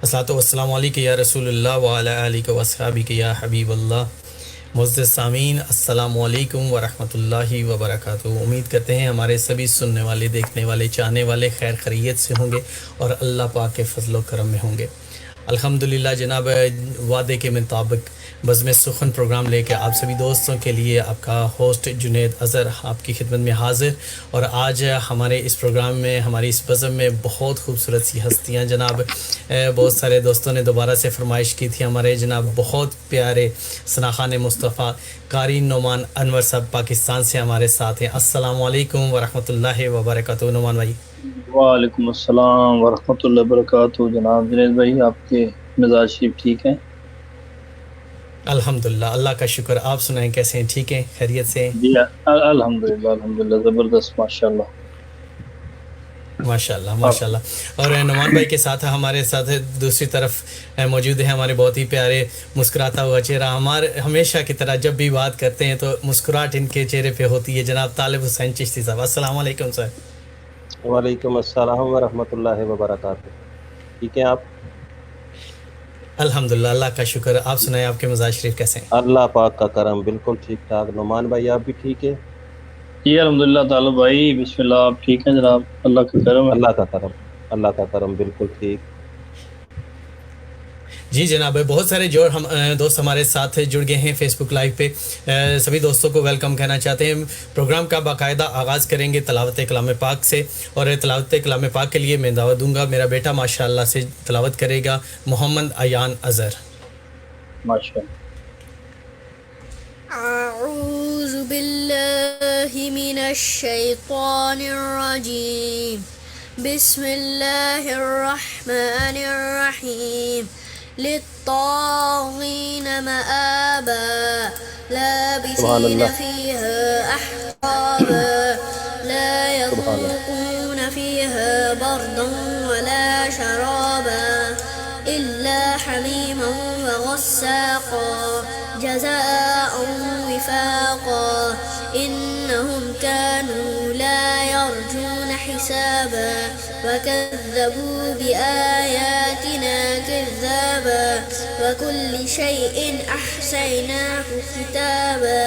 الصلاۃ والسلام علیکم یا رسول اللہ وعلی آلہ وصحبہ یا حبیب اللہ۔ معزز سامعین، السلام علیکم ورحمۃ اللہ وبرکاتہ۔ امید کرتے ہیں ہمارے سبھی سننے والے، دیکھنے والے، چاہنے والے خیر خیریت سے ہوں گے اور اللہ پاک کے فضل و کرم میں ہوں گے۔ الحمدللہ جناب، وعدے کے مطابق بزم سخن پروگرام لے کے آپ سبھی دوستوں کے لیے آپ کا ہوسٹ جنید اظہر آپ کی خدمت میں حاضر۔ اور آج ہمارے اس پروگرام میں، ہماری اس بزم میں بہت خوبصورت سی ہستیاں جناب، بہت سارے دوستوں نے دوبارہ سے فرمائش کی تھی، ہمارے جناب بہت پیارے ثناخان مصطفیٰ قاری نعمان انور صاحب پاکستان سے ہمارے ساتھ ہیں۔ السلام علیکم ورحمۃ اللہ وبرکاتہ نعمان بھائی۔ وعلیکم السلام ورحمۃ اللہ وبرکاتہ۔ جناب جنید بھائی، آپ کے مزاج شریف ٹھیک ہیں؟ الحمدللہ، اللہ کا شکر۔ آپ سنائیں کیسے ہیں؟ ٹھیک ہیں؟ خیریت سے ہیں؟ جی الحمدللہ زبردست، ماشاءاللہ ماشاءاللہ ماشاءاللہ۔ اور نعمان بھائی کے ساتھ ہمارے ساتھ دوسری طرف موجود ہیں ہمارے بہت ہی پیارے مسکراتا ہوا چہرہ، ہمارے ہمیشہ کی طرح جب بھی بات کرتے ہیں تو مسکراہٹ ان کے چہرے پہ ہوتی ہے، جناب طالب حسین چشتی صاحب۔ السلام علیکم سر۔ وعلیکم السلام ورحمۃ اللہ وبرکاتہ۔ ٹھیک ہیں آپ؟ الحمدللہ، اللہ کا شکر۔ آپ سنائیں، آپ کے مزاج شریف کیسے ہیں؟ اللہ پاک کا کرم، بالکل ٹھیک ٹھاک۔ نعمان بھائی آپ بھی ٹھیک ہے؟ جی الحمدللہ طالب بھائی، بسم اللہ، آپ ٹھیک ہیں جناب؟ اللہ کا کرم ہے۔ اللہ کا کرم بالکل ٹھیک۔ جی جناب، بہت سارے دوست ہمارے ساتھ جڑ گئے ہیں فیس بک لائیو پہ۔ سبھی دوستوں کو ویلکم کہنا چاہتے ہیں۔ پروگرام کا باقاعدہ آغاز کریں گے تلاوت کلام پاک سے، اور تلاوت کلام پاک کے لیے میں دعوت دوں گا، میرا بیٹا ماشاءاللہ سے تلاوت کرے گا، محمد ایان اظہر۔ ماشاءاللہ۔ اعوذ باللہ من الشیطان الرجیم، بسم اللہ الرحمن الرحیم۔ للطاغین مآبا لابثین فیہا احقابا لا یذوقون فیہا بردا ولا شرابا الا حمیما وغساقا جزاء وفاقا انہم کانوا لا یرجون حسابا وكذبوا بآياتنا كذابا وكل شيء أحصيناه كتابا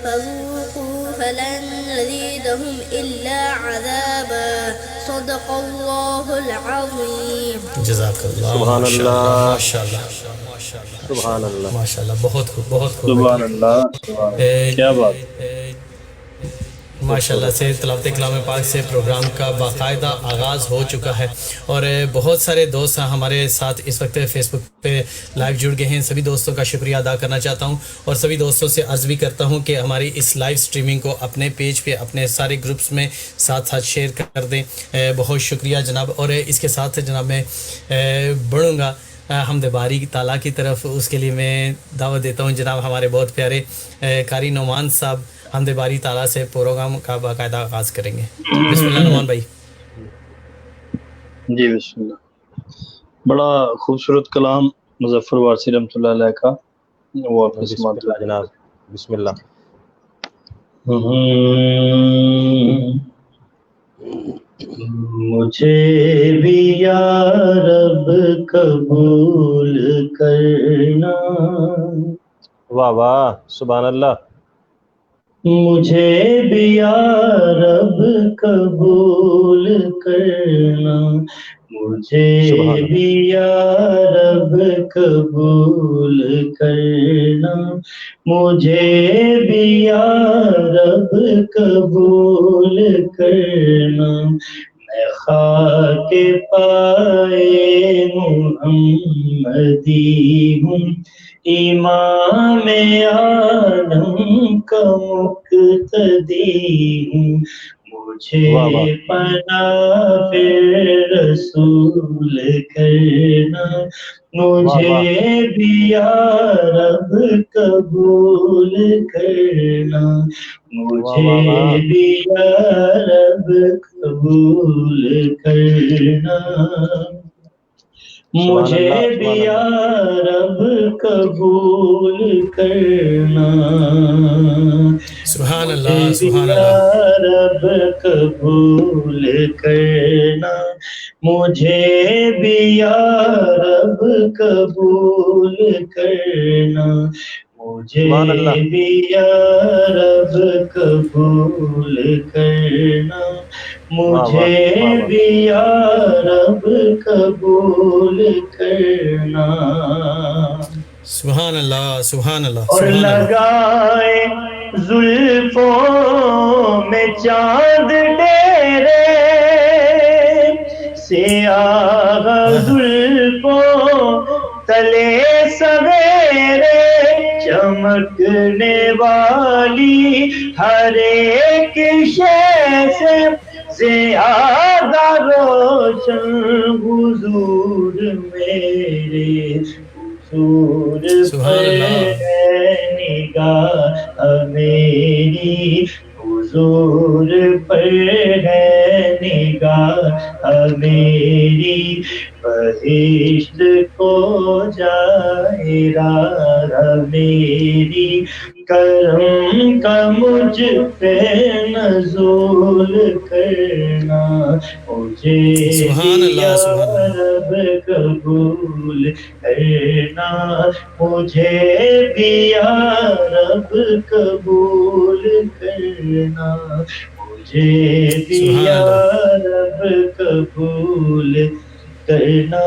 فذوقوا فلن نزيدهم إلا عذابا صدق الله العظيم۔ جزاک اللہ۔ سبحان اللہ، ماشاء اللہ سبحان اللہ، ماشاء اللہ، بہت خوب بہت خوب۔ سبحان اللہ، سبحان اللہ، کیا بات۔ ماشاءاللہ سے تلاوت کلام پاک سے پروگرام کا باقاعدہ آغاز ہو چکا ہے، اور بہت سارے دوست ہمارے ساتھ اس وقت فیس بک پہ لائیو جڑ گئے ہیں۔ سبھی دوستوں کا شکریہ ادا کرنا چاہتا ہوں، اور سبھی دوستوں سے عرض بھی کرتا ہوں کہ ہماری اس لائیو سٹریمنگ کو اپنے پیج پہ، اپنے سارے گروپس میں ساتھ شیئر کر دیں۔ بہت شکریہ جناب۔ اور اس کے ساتھ جناب میں بڑھوں گا حمد باری تعالیٰ کی طرف، اس کے لیے میں دعوت دیتا ہوں جناب ہمارے بہت پیارے قاری نعمان صاحب حمد باری تعالیٰ سے پروگرام کا باقاعدہ آغاز کریں گے۔ بسم اللہ نعمان بھائی۔ جی بسم اللہ۔ بڑا خوبصورت کلام مظفر وارثی رحمۃ اللہ علیہ کا، وہ آپ بسم اللہ جناب، بسم اللہ۔ مجھے بھی یا رب قبول کرنا، واہ واہ، سبحان اللہ۔ مجھے بھی یا رب قبول کرنا، مجھے بھی یا رب قبول کرنا، مجھے بھی یا رب قبول کرنا۔ میں خاک پائے محمدی ہوں، امام عالم کا مقتدی ہوں، مجھے پناہ رسول کرنا، مجھے بھی یا رب قبول کرنا، مجھے بھی یا رب قبول کرنا، مجھے بھی یا رب قبول کرنا۔ سبحان اللہ مجھے بھی سبحان یا اللہ رب قبول کرنا، مجھے بھی یا رب قبول کرنا، مجھے سبحان اللہ بھی یا رب قبول کرنا، واہ واہ مجھے واہ واہ بھی یا رب قبول کرنا، سبحان اللہ سبحان اللہ اور سبحان اللہ لگائے زلفوں میں چاند ڈیرے، سیاہ زلفوں تلے سویرے، چمکنے والی ہر ایک شے سے زیادہ روشن حضور میرے، حضور سبحان پر اللہ ہے نگاہ میری، حضور پر ہے نگاہ میری، بہشت کو جائے راہ میری، کرم کا مجھ پہ نزول کرنا، مجھے سبحان بھی اللہ یا سبحان اللہ رب قبول کرنا، مجھے بھی یا رب قبول کرنا، مجھے بھی سبحان یا اللہ رب قبول کرنا،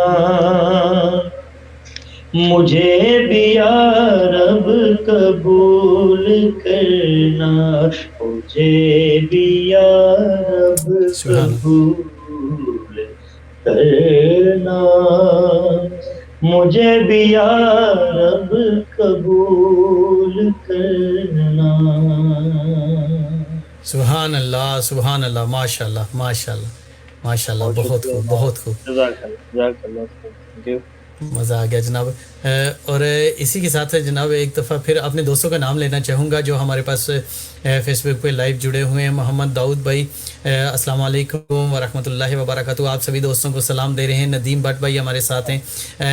مجھے بھی یا رب قبول کرنا، مجھے بھی یا رب سبحان اللہ قبول کرنا، مجھے بھی یا رب قبول کرنا۔ سبحان اللہ سبحان اللہ ماشاء اللہ ماشاء اللہ ماشاء اللہ بہت بہت شکریہ خوب جناب، بہت خوب جزاک اللہ جزاک اللہ، تھینک یو۔ مزہ آ گیا جناب۔ اور اسی کے ساتھ جناب ایک دفعہ پھر اپنے دوستوں کا نام لینا چاہوں گا جو ہمارے پاس فیس بک پہ لائیو جڑے ہوئے ہیں۔ محمد داؤد بھائی السلام علیکم ورحمۃ اللہ وبرکاتہ، آپ سبھی دوستوں کو سلام دے رہے ہیں۔ ندیم بٹ بھائی ہمارے ساتھ ہیں،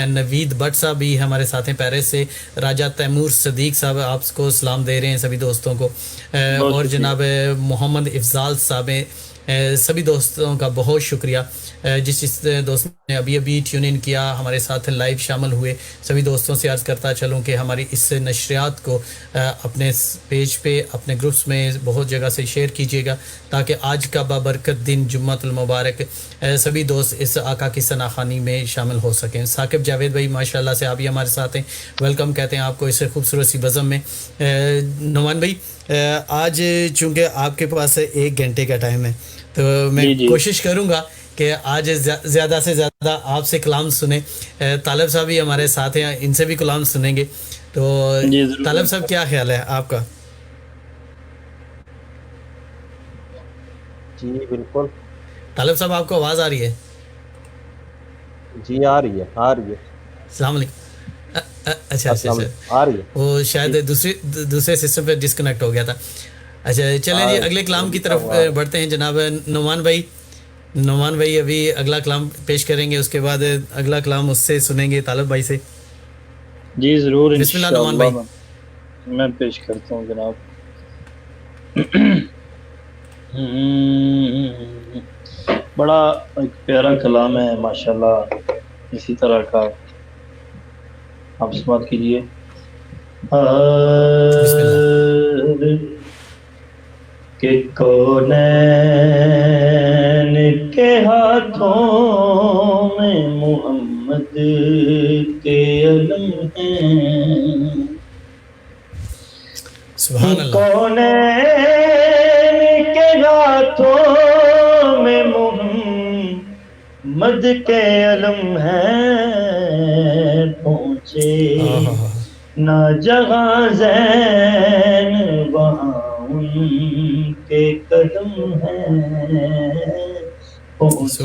نوید بٹ صاحب بھی ہمارے ساتھ ہیں پیرس سے، راجہ تیمور صدیق صاحب آپ کو سلام دے رہے ہیں سبھی دوستوں کو، اور جناب محمد افضال صاحب ہیں۔ سبھی دوستوں کا بہت شکریہ، جس دوست نے ابھی ابھی ٹیون ان کیا ہمارے ساتھ لائیو شامل ہوئے، سبھی دوستوں سے عرض کرتا چلوں کہ ہماری اس نشریات کو اپنے پیج پہ اپنے گروپس میں بہت جگہ سے شیئر کیجیے گا تاکہ آج کا بابرکت دن جمعۃ المبارک سبھی دوست اس آقا کی ثناخوانی میں شامل ہو سکیں۔ ثاقب جاوید بھائی ماشاءاللہ سے آپ بھی ہمارے ساتھ ہیں، ویلکم کہتے ہیں آپ کو اس خوبصورت سی بزم میں۔ نعمان بھائی آج چونکہ آپ کے پاس 1 گھنٹے کا ٹائم ہے تو میں کوشش کروں گا کہ آج زیادہ سے زیادہ آپ سے کلام سنیں۔ طالب صاحب بھی ہمارے ساتھ ہیں، ان سے بھی کلام سنیں گے، تو طالب صاحب کیا خیال ہے آپ کا؟ جی بالکل طالب صاحب آپ کو آواز آ رہی ہے؟ جی آ رہی ہے السلام علیکم۔ اچھا اچھا اچھا، آ رہی ہے، وہ شاید دوسرے سسٹم پہ ڈسکنیکٹ ہو گیا تھا۔ اچھا چلیں جی اگلے کلام کی طرف بڑھتے ہیں۔ جناب نعمان بھائی ابھی اگلا کلام پیش کریں گے، اس کے بعد اگلا کلام اس سے سنیں گے طالب بھائی سے۔ جی ضرور بسم اللہ نعمان بھائی۔ میں پیش کرتا ہوں جناب۔ بڑا ایک پیارا کلام ہے ماشاءاللہ، اسی طرح کا آپ سماعت کیجیے۔ کہ کونین کے ہاتھوں میں محمد کے علم ہیں، سبحان اللہ۔ کونین کے ہاتھوں میں محمد کے علم ہیں، پہنچے نہ جہاں زین وہاں ان کے قدم ہیں، پہنچے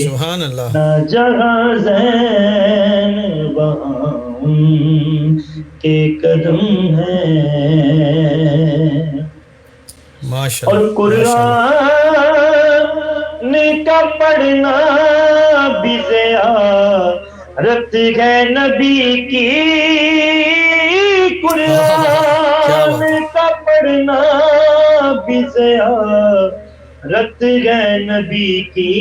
سبحان اللہ نہ جہاں زین وہاں ان کے قدم ہیں، ماشاءاللہ۔ اور قرآن کا پڑھنا بھی زیارت ہے نبی کی، قرآن کا پڑھنا پڑھنا بھی زیارت ہے نبی کی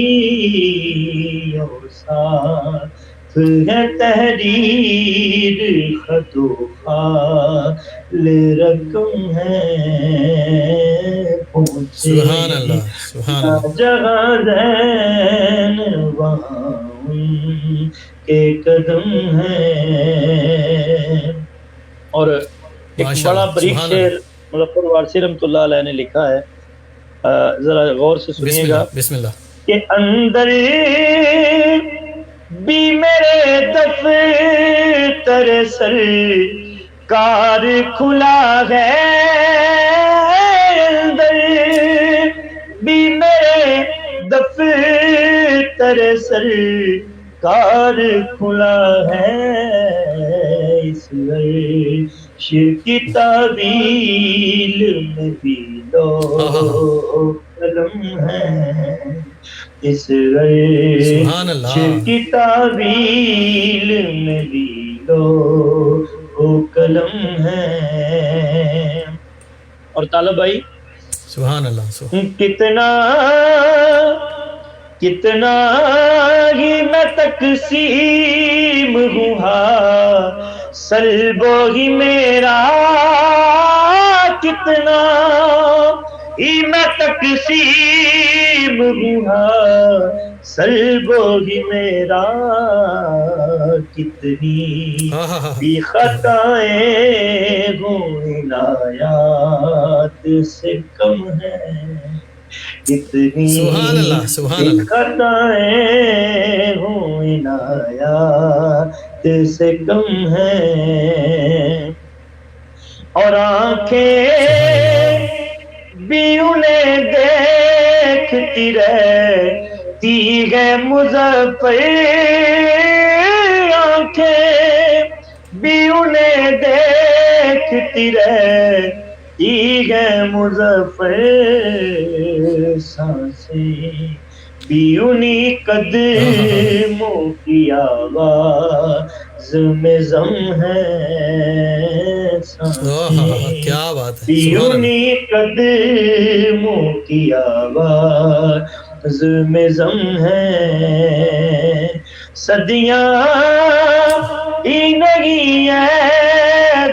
اور ساتھ ہے تحریر خط و خال رقم ہے پہنچے سبحان اللہ سبحان اللہ جہاں زین وہاں ان کے قدم ہیں. اور ایک ماشاء بڑا اللہ، بریک سبحان شعر مظفر وارثی رحمۃ اللہ علیہ نے لکھا ہے، ذرا غور سے بسم سنیے گا. اللہ بسم اللہ. کہ اندر بھی میرے دفتر سرکار کھلا ہے، اندر بھی میرے دفتر سرکار کھلا ہے، اس عرش کی تعویل میں بھی لو قلم ہے، اس سبحان عرش اللہ کی تعویل میں بھی لو قلم ہے. اور طالب بھائی سبحان اللہ سبحان کتنا ہی میں تقسیم ہوں سلبو ہی میرا، کتنا ہی میں تقسیم ہوں سلبو ہی میرا، کتنی بھی خطائیں ہوں عنایات سے کم ہے، کتنی سبحان اللہ سبحان بھی اللہ. خطائیں ہوں عنایات سے کم ہیں، اور آنکھیں بھی انہیں دیکھتی رہتی ہے مظفر، آنکھیں بھی انہیں دیکھتی رہتی ہے مظفر، سانسیں بھی انہیں قدموں کی آواز میں ضم ہے، کیا بات ہے، بھی سبحان اللہ. انہیں قدموں کی آواز میں ضم ہے، صدیاں ہی نہیں ہے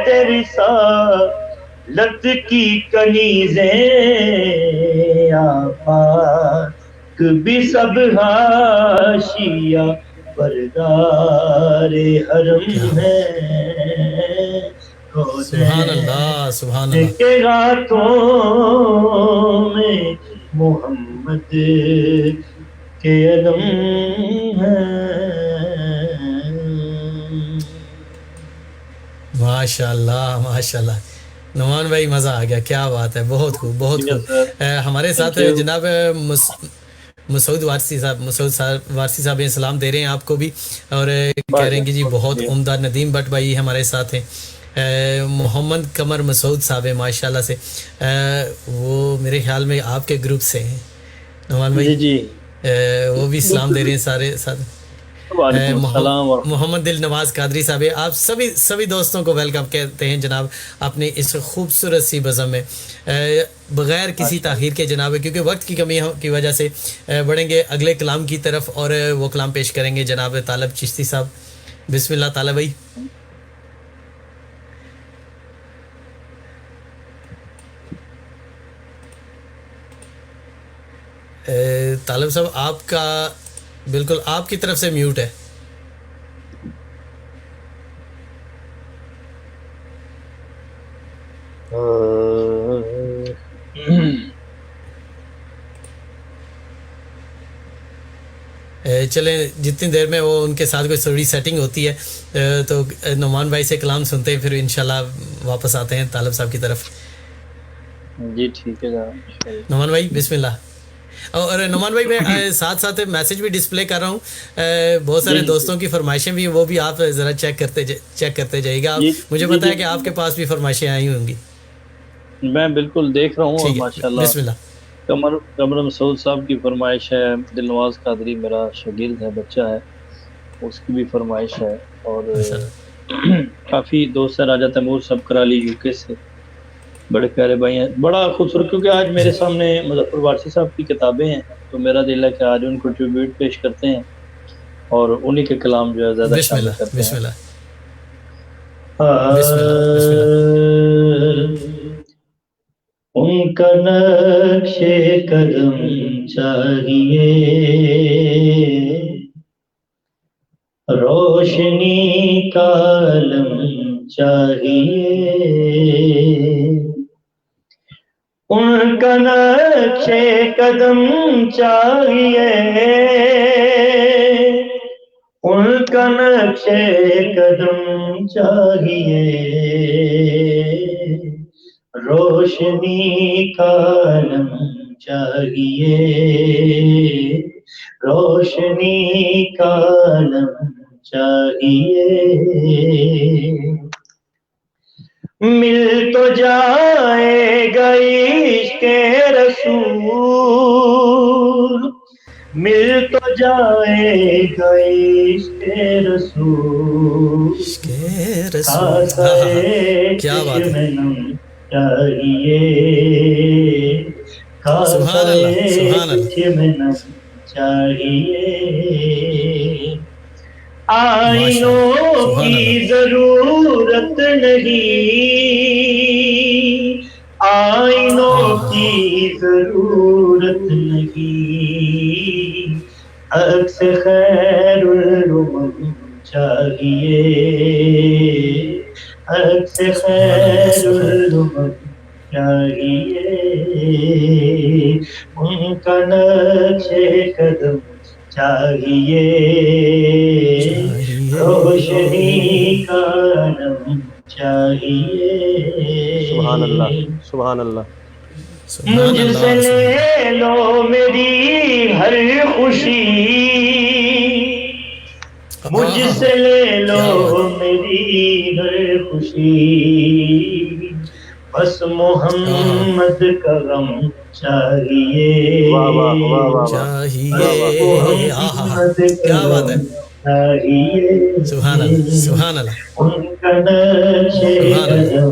تیری سالت کی کنیزیں، آفاق بھی سب حاشیہ بردار حرم ہے، سبحان اللہ سبحان اللہ. کے ہاتھوں میں محمد کے علم ہے. ماشاء اللہ ماشاء اللہ. نعمان بھائی مزہ آ گیا، کیا بات ہے، بہت خوب بہت خوب. ہمارے ساتھ جناب مسعود وارثی صاحب سلام دے رہے ہیں آپ کو بھی، اور کہہ رہے ہیں کہ جی بہت عمدہ. ندیم بٹ بھائی ہمارے ساتھ ہیں، محمد قمر مسعود صاحب ہیں ماشاء اللہ سے، وہ میرے خیال میں آپ کے گروپ سے ہیں نعمان بھائی، جی وہ بھی سلام دے رہے ہیں سارے ساتھ. محمد دل نواز قادری صاحب، آپ سبھی دوستوں کو ویلکم کہتے ہیں جناب اپنی اس خوبصورت سی بزم میں. بغیر کسی تاخیر کے جناب، کیونکہ وقت کی کمی کی وجہ سے بڑھیں گے اگلے کلام کی طرف، اور وہ کلام پیش کریں گے جناب طالب چشتی صاحب. بسم اللہ طالب بھائی. طالب صاحب آپ کا بالکل آپ کی طرف سے میوٹ ہے. چلیں جتنی دیر میں وہ ان کے ساتھ کوئی تھوڑی سیٹنگ ہوتی ہے تو نعمان بھائی سے کلام سنتے ہیں، پھر انشاءاللہ واپس آتے ہیں طالب صاحب کی طرف. جی ٹھیک ہے نعمان بھائی بسم اللہ. اور نعمان بھائی میں ساتھ ساتھ میسج بھی ڈسپلے کر رہا ہوں، بہت سارے دوستوں کی فرمائشیں بھی ہیں، وہ بھی آپ ذرا چیک کرتے جائیے گا. مجھے پتا ہے کہ آپ کے پاس بھی فرمائشیں آئی ہوں گی. میں بالکل دیکھ رہا ہوں، ماشاءاللہ. بسم اللہ. قمر مسعود صاحب کی فرمائش ہے، دل نواز قادری میرا شاگرد ہے، بچہ ہے، اس کی بھی فرمائش ہے، اور کافی دوست ہیں، راجہ تیمور صاحب کرالی یو کے سے، بڑے پیارے بھائی ہیں، بڑا خوبصورت، کیونکہ آج میرے سامنے مظفر وارثی صاحب کی کتابیں ہیں، تو میرا دل ہے کہ آج ان کو ٹریبیوٹ پیش کرتے ہیں اور انہی کے کلام جو ہے زیادہ بسم شامل اللہ کرتے بسم ہیں۔ اللہ بسم اللہ بسم اللہ۔ ان کا نقش قدم چاہیے، روشنی کا علم چاہیے، ان کا نقش قدم چاہیے، ان کا نقش قدم چاہیے، روشنی کا علم چاہیے، روشنی کا علم چاہیے، مل تو جائے گا عشق رسول، مل تو جائے گا عشق رسول، عشق رسول، کیا بات ہے، چاہیے، سبحان اللہ سبحان اللہ، چاہیے، ماشاء اللہ آئینوں سبحان کی اللہ، ضرورت نہیں، آئینوں کی ضرورت نہیں، عکس خیر الامم چاہیے، عکس خیر الامم چاہیے، ان کا نقش قدم چاہیے، روشنی کا علم چاہیے، سبحان اللہ سبحان اللہ۔ سبحان مجھ اللہ سے سبحان لے لو میری ہر خوشی، مجھ سے لے کیا بات لو ہے، میری ہر خوشی، بس محمد کا غم چاہیے، واہ واہ واہ واہ واہ چاہیے، محمد کا کیا بات ہے، غم چاہیے، سبحان اللہ سبحان اللہ ان کا نقش سبحان اللہ، قدم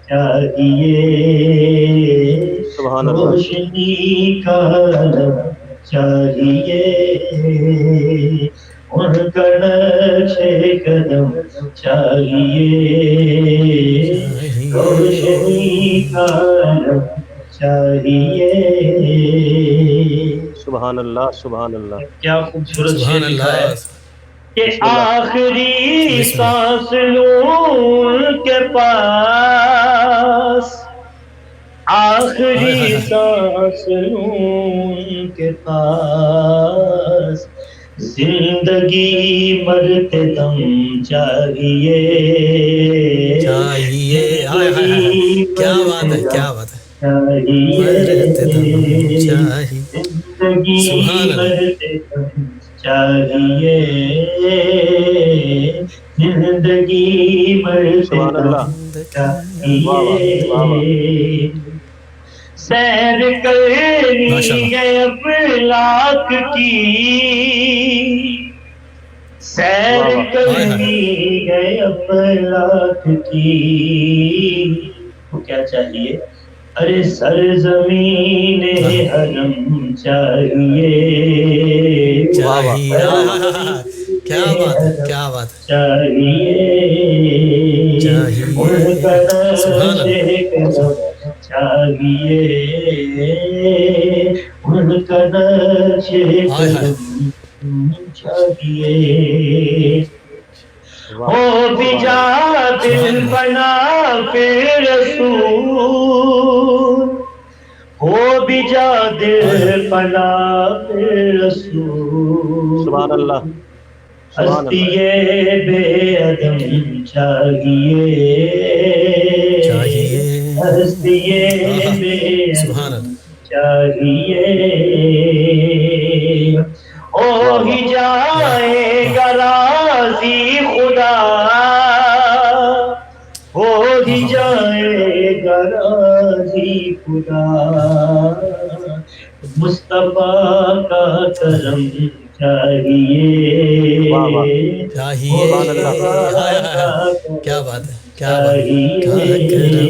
چاہیے، سبحان اللہ روشنی کا علم چاہیے، ان کا نقش قدم چاہیے، روشنی کا علم چاہیے، سبحان اللہ سبحان اللہ۔ کیا خوبصورت سبحان شعر لکھا ہے اللہ، کہ بسم اللہ۔ آخری بسم اللہ، سانس لوں ان کے پاس، ہائے ہائے آخری ہائے، سانس لوں ان کے پاس، زندگی مرتے دم چاہیے، چاہیے، ہائے ہائے ہائے، زندگی کیا بات مرتے ہے دم کیا بات ہے، چاہیے، مرتے دم چاہیے، زندگی سبحان اللہ مرتے دم چاہیے، زندگی مرتے سبحان دم اللہ۔ زندگی، واہ واہ واہ واہ۔ چاہیے، سیر ماشاء کرنی اللہ، ہے افلاک کی، سیر واہ واہ۔ ہائے ہائے، کرنی ہے افلاک کی، تو کیا چاہیے، ارے سرزمین حرم چاہیے، واہ واہ۔ چاہیے، ہائے ہائے ہائے ہائے، کیا بات ہے کیا بات ہے، چاہیے، چاہیے، ان کا سبحان نقش اللہ قدم چاہیے، ان کا نقش ہائے ہائے، قدم چاہیے، واہ ہو بھی سبحان جا اللہ سبحان دل اللہ، فنا پھر رسول، ہو بھی جا ہائے ہائے، دل فنا پھر سبحان رسول، اللہ سبحان ہستی اللہ بے عدم چاہیے، چاہیے، ہستی بے سبحان عدم اللہ، چاہیے، واہ او واہ ہی واہ جائے واہ، گا راضی خدا، ہو ہی جائے گا راضی خدا، مصطفیٰ کا کرم چاہیے، واہ واہ۔ چاہیے، سبحان اللہ ہائے مصطفیٰ ہائے کا ہائے، کیا کرم بات ہے کیا بات ہے، کا چاہیے، کرم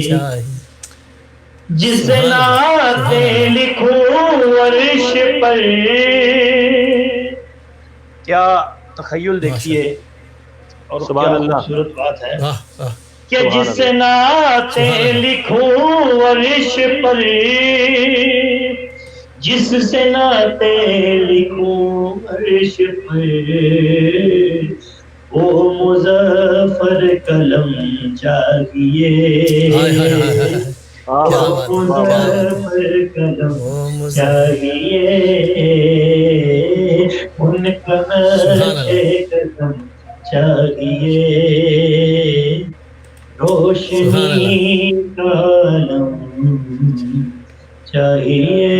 چاہیے، جس نعتیں لکھوں عرش پر، کیا تخیل دیکھیے، اور سبحان کیا اللہ، خوبصورت بات ہے واہ واہ کہ سبحان جس اللہ، نعتیں لکھوں عرش پر، جس سے نعتیں لکھوں عرش پر، وہ مظفر قلم چاہیے، ہائے ہائے ہائے ہائے، ہاں کیا ہاں، وہ بات ہے واہ کیا واہ، بات ہے، مظفر قلم وہ مظفر، چاہیے، ان کا سبحان اللہ، قدم چاہیے، سبحان اللہ، روشنی کا علم چاہیے۔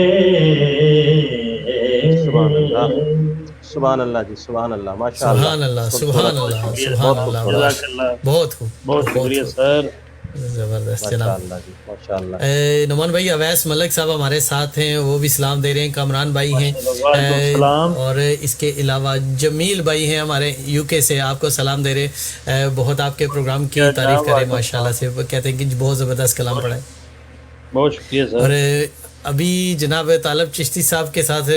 سبحان اللہ، سبحان اللہ جی، سبحان اللہ، ماشاء اللہ، سبحان اللہ، خوبصورت، سبحان بہت اللہ، شکریہ، سبحان بہت اللہ، خوبصورت، جزاک واہ، اللہ، بہت خوب، بہت بہت شکریہ خوب، سر۔ زبردست ماشاء جناب۔ اللہ جی، ماشاء اللہ، نعمان بھائی، اویس ملک صاحب ہمارے ساتھ ہیں، وہ بھی سلام دے رہے ہیں، کامران بھائی ہیں، ماشاء اللہ، وعلیکم السلام۔ اور اس کے علاوہ جمیل بھائی ہیں ہمارے یو کے سے، آپ کو سلام دے رہے ہیں، بہت آپ کے پروگرام کی کیا تعریف جناب، کر رہے ہیں وعلیکم ماشاءاللہ السلام، سے، وہ کہتے ہیں کہ بہت زبردست کلام پڑھا ہے۔ بہت شکریہ سر۔ اور ابھی جناب طالب چشتی صاحب کے ساتھ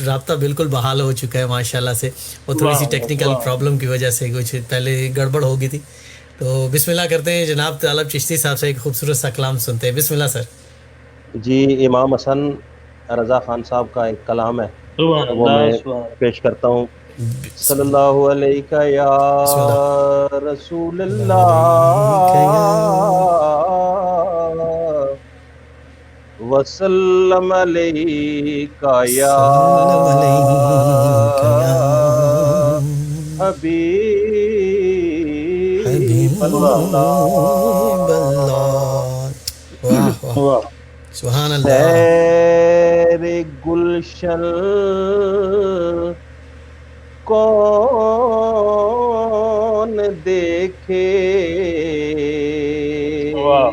رابطہ بالکل بحال ہو چکا ہے ماشاءاللہ سے، وہ تھوڑی سی ٹیکنیکل پرابلم کی وجہ سے کچھ پہلے گڑبڑ ہو گئی تھی، تو بسم اللہ کرتے ہیں، جناب طالب چشتی صاحب سے ایک خوبصورت سا کلام سنتے ہیں، بسم اللہ سر۔ جی امام حسن رضا خان صاحب کا ایک کلام ہے، سبحان وہ اللہ، میں سبحان اللہ۔ پیش کرتا ہوں۔ بسم صلی اللہ علیہ یا رسول اللہ، وسلم علیہ یا سلم علیک یا حبیب حبیب اللہ، واہ واہ، واہ، سبحان اللہ، سیر گلشن کون دیکھے، واہ،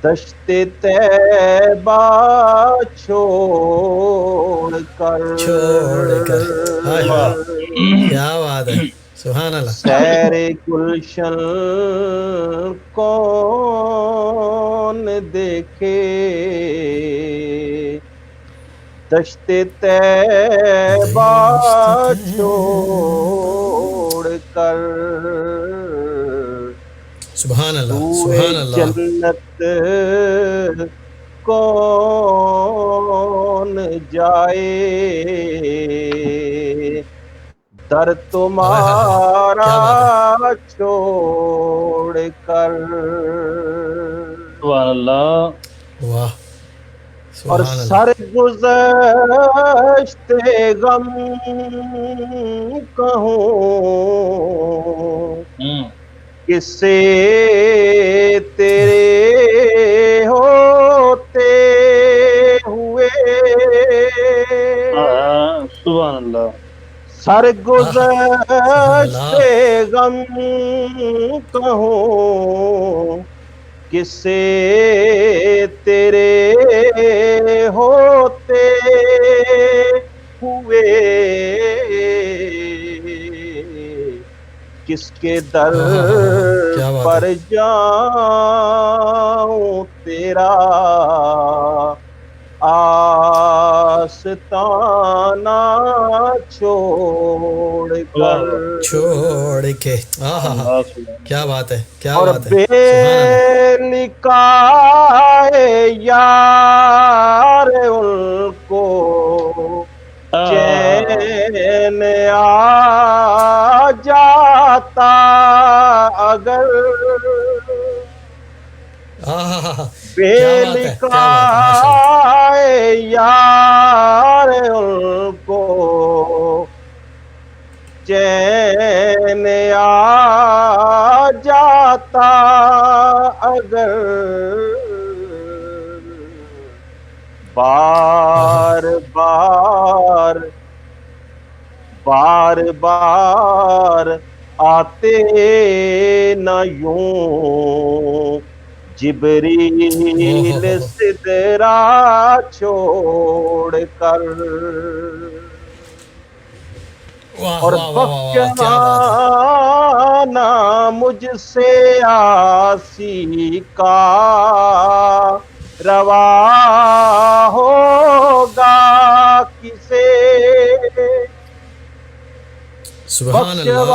دشت طیبہ چھوڑ کر، ہائے واہ، ہائے، کیا بات ہے، سبحان اللہ، سیر گلشن کون دیکھے، دشت طیبہ چھوڑ کر، سبحان اللہ، سوئے سبحان اللہ، جنت کون جائے، در ہائے ہائے ہائے، تمہارا کیا بات ہے، چھوڑ کر، سبحان اللہ، واہ، اور سبحان اللہ، سر گزشتے غم کہوں کس سے تیرے ہوتے ہوئے، سبحان اللہ، سر گزشتے غم کہوں کس سے تیرے ہوتے ہوئے، کس کے در کیا بات پر ہے، جاؤں تیرا آستانہ چھوڑ کر، چھوڑ کے، آہا، اللہ، سبحان کیا بات ہے، کیا اور بات ہے، بے سبحان اللہ، نکاح یار ان کو چین آ جاتا اگر، آہا، بے کیا بات ہے، کیا بات ہے، ماشاء نکاح یار ان کو چین آ جاتا اگر، بار بار بار بار آتے نہ یوں جبریل سدرا چھوڑ کر، واہ اور واہ واہ واہ، کیا بات ہے، مجھ سے آسی کا روا ہوگا کسے سبحان اللہ سبحان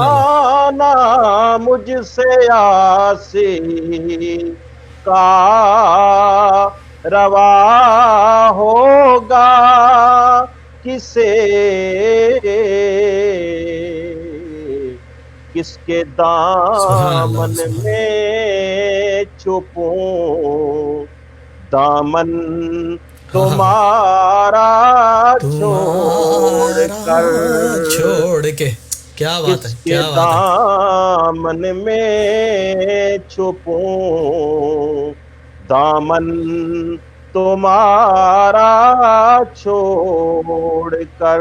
اللہ بخشوانا مجھ سے آسی کا روا ہوگا کسے کس کے دامن میں چھپوں دامن تمہارا چھوڑ کے کیا بات ہے کیا بات ہے دامن میں چھپوں دامن تمہارا چھوڑ کر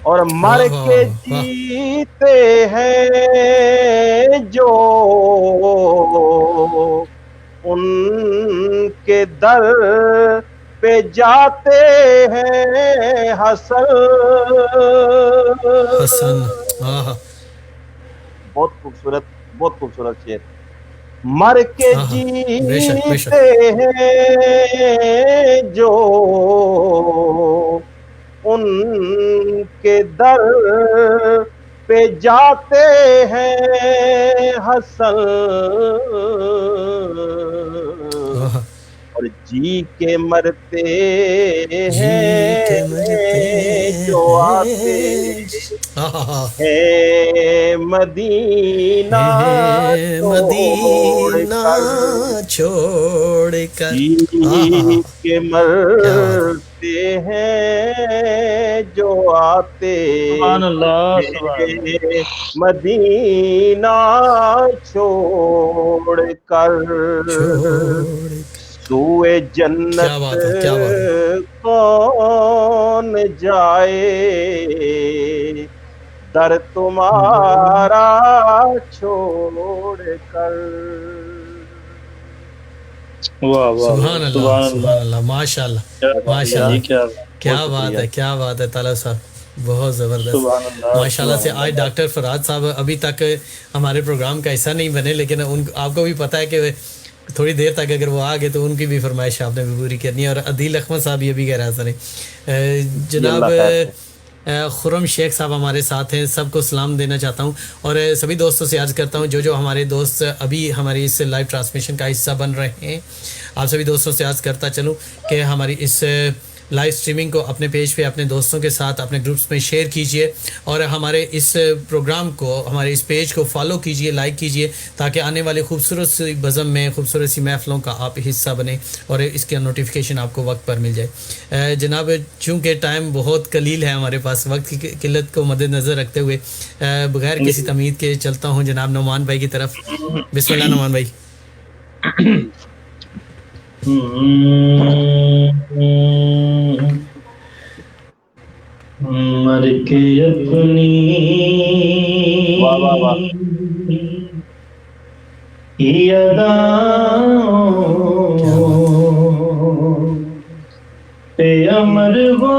اور مر کے جیتے ہیں جو ان کے در پہ جاتے ہیں حسن بہت خوبصورت شعر مر کے جیتے ہیں جو ان کے در پہ جاتے ہیں حسن اور جی کے مرتے ہیں جو آتے ہیں مدینہ چھوڑ کر جی کے مرتے ہیں جو آتے مدینہ چھوڑ کر سوئے جنت کون جائے در تمہارا چھوڑ کر سبحان اللہ ماشاء اللہ ماشاء اللہ کیا بات ہے طالب صاحب بہت زبردست ماشاء اللہ سے آج ڈاکٹر فراد صاحب ابھی تک ہمارے پروگرام کا حصہ نہیں بنے لیکن آپ کو بھی پتہ ہے کہ تھوڑی دیر تک اگر وہ آگے تو ان کی بھی فرمائش آپ نے بھی پوری کرنی ہے اور عدیل احمد صاحب یہ بھی کہہ رہا سر جناب خرم شیخ صاحب ہمارے ساتھ ہیں سب کو سلام دینا چاہتا ہوں اور سبھی دوستوں سے عرض کرتا ہوں جو ہمارے دوست ابھی ہماری اس لائیو ٹرانسمیشن کا حصہ بن رہے ہیں آپ سبھی دوستوں سے عرض کرتا چلوں کہ ہماری اس لائیو سٹریمنگ کو اپنے پیج پہ اپنے دوستوں کے ساتھ اپنے گروپس میں شیئر کیجئے اور ہمارے اس پروگرام کو ہمارے اس پیج کو فالو کیجئے لائک کیجئے تاکہ آنے والے خوبصورت سی بزم میں خوبصورت سی محفلوں کا آپ حصہ بنیں اور اس کا نوٹیفیکیشن آپ کو وقت پر مل جائے جناب چونکہ ٹائم بہت قلیل ہے ہمارے پاس وقت کی قلت کو مد نظر رکھتے ہوئے بغیر کسی تمہید کے چلتا ہوں جناب نعمان بھائی کی طرف بسم اللہ نعمان بھائی مر کے اپنی اداؤں پہ امر ہو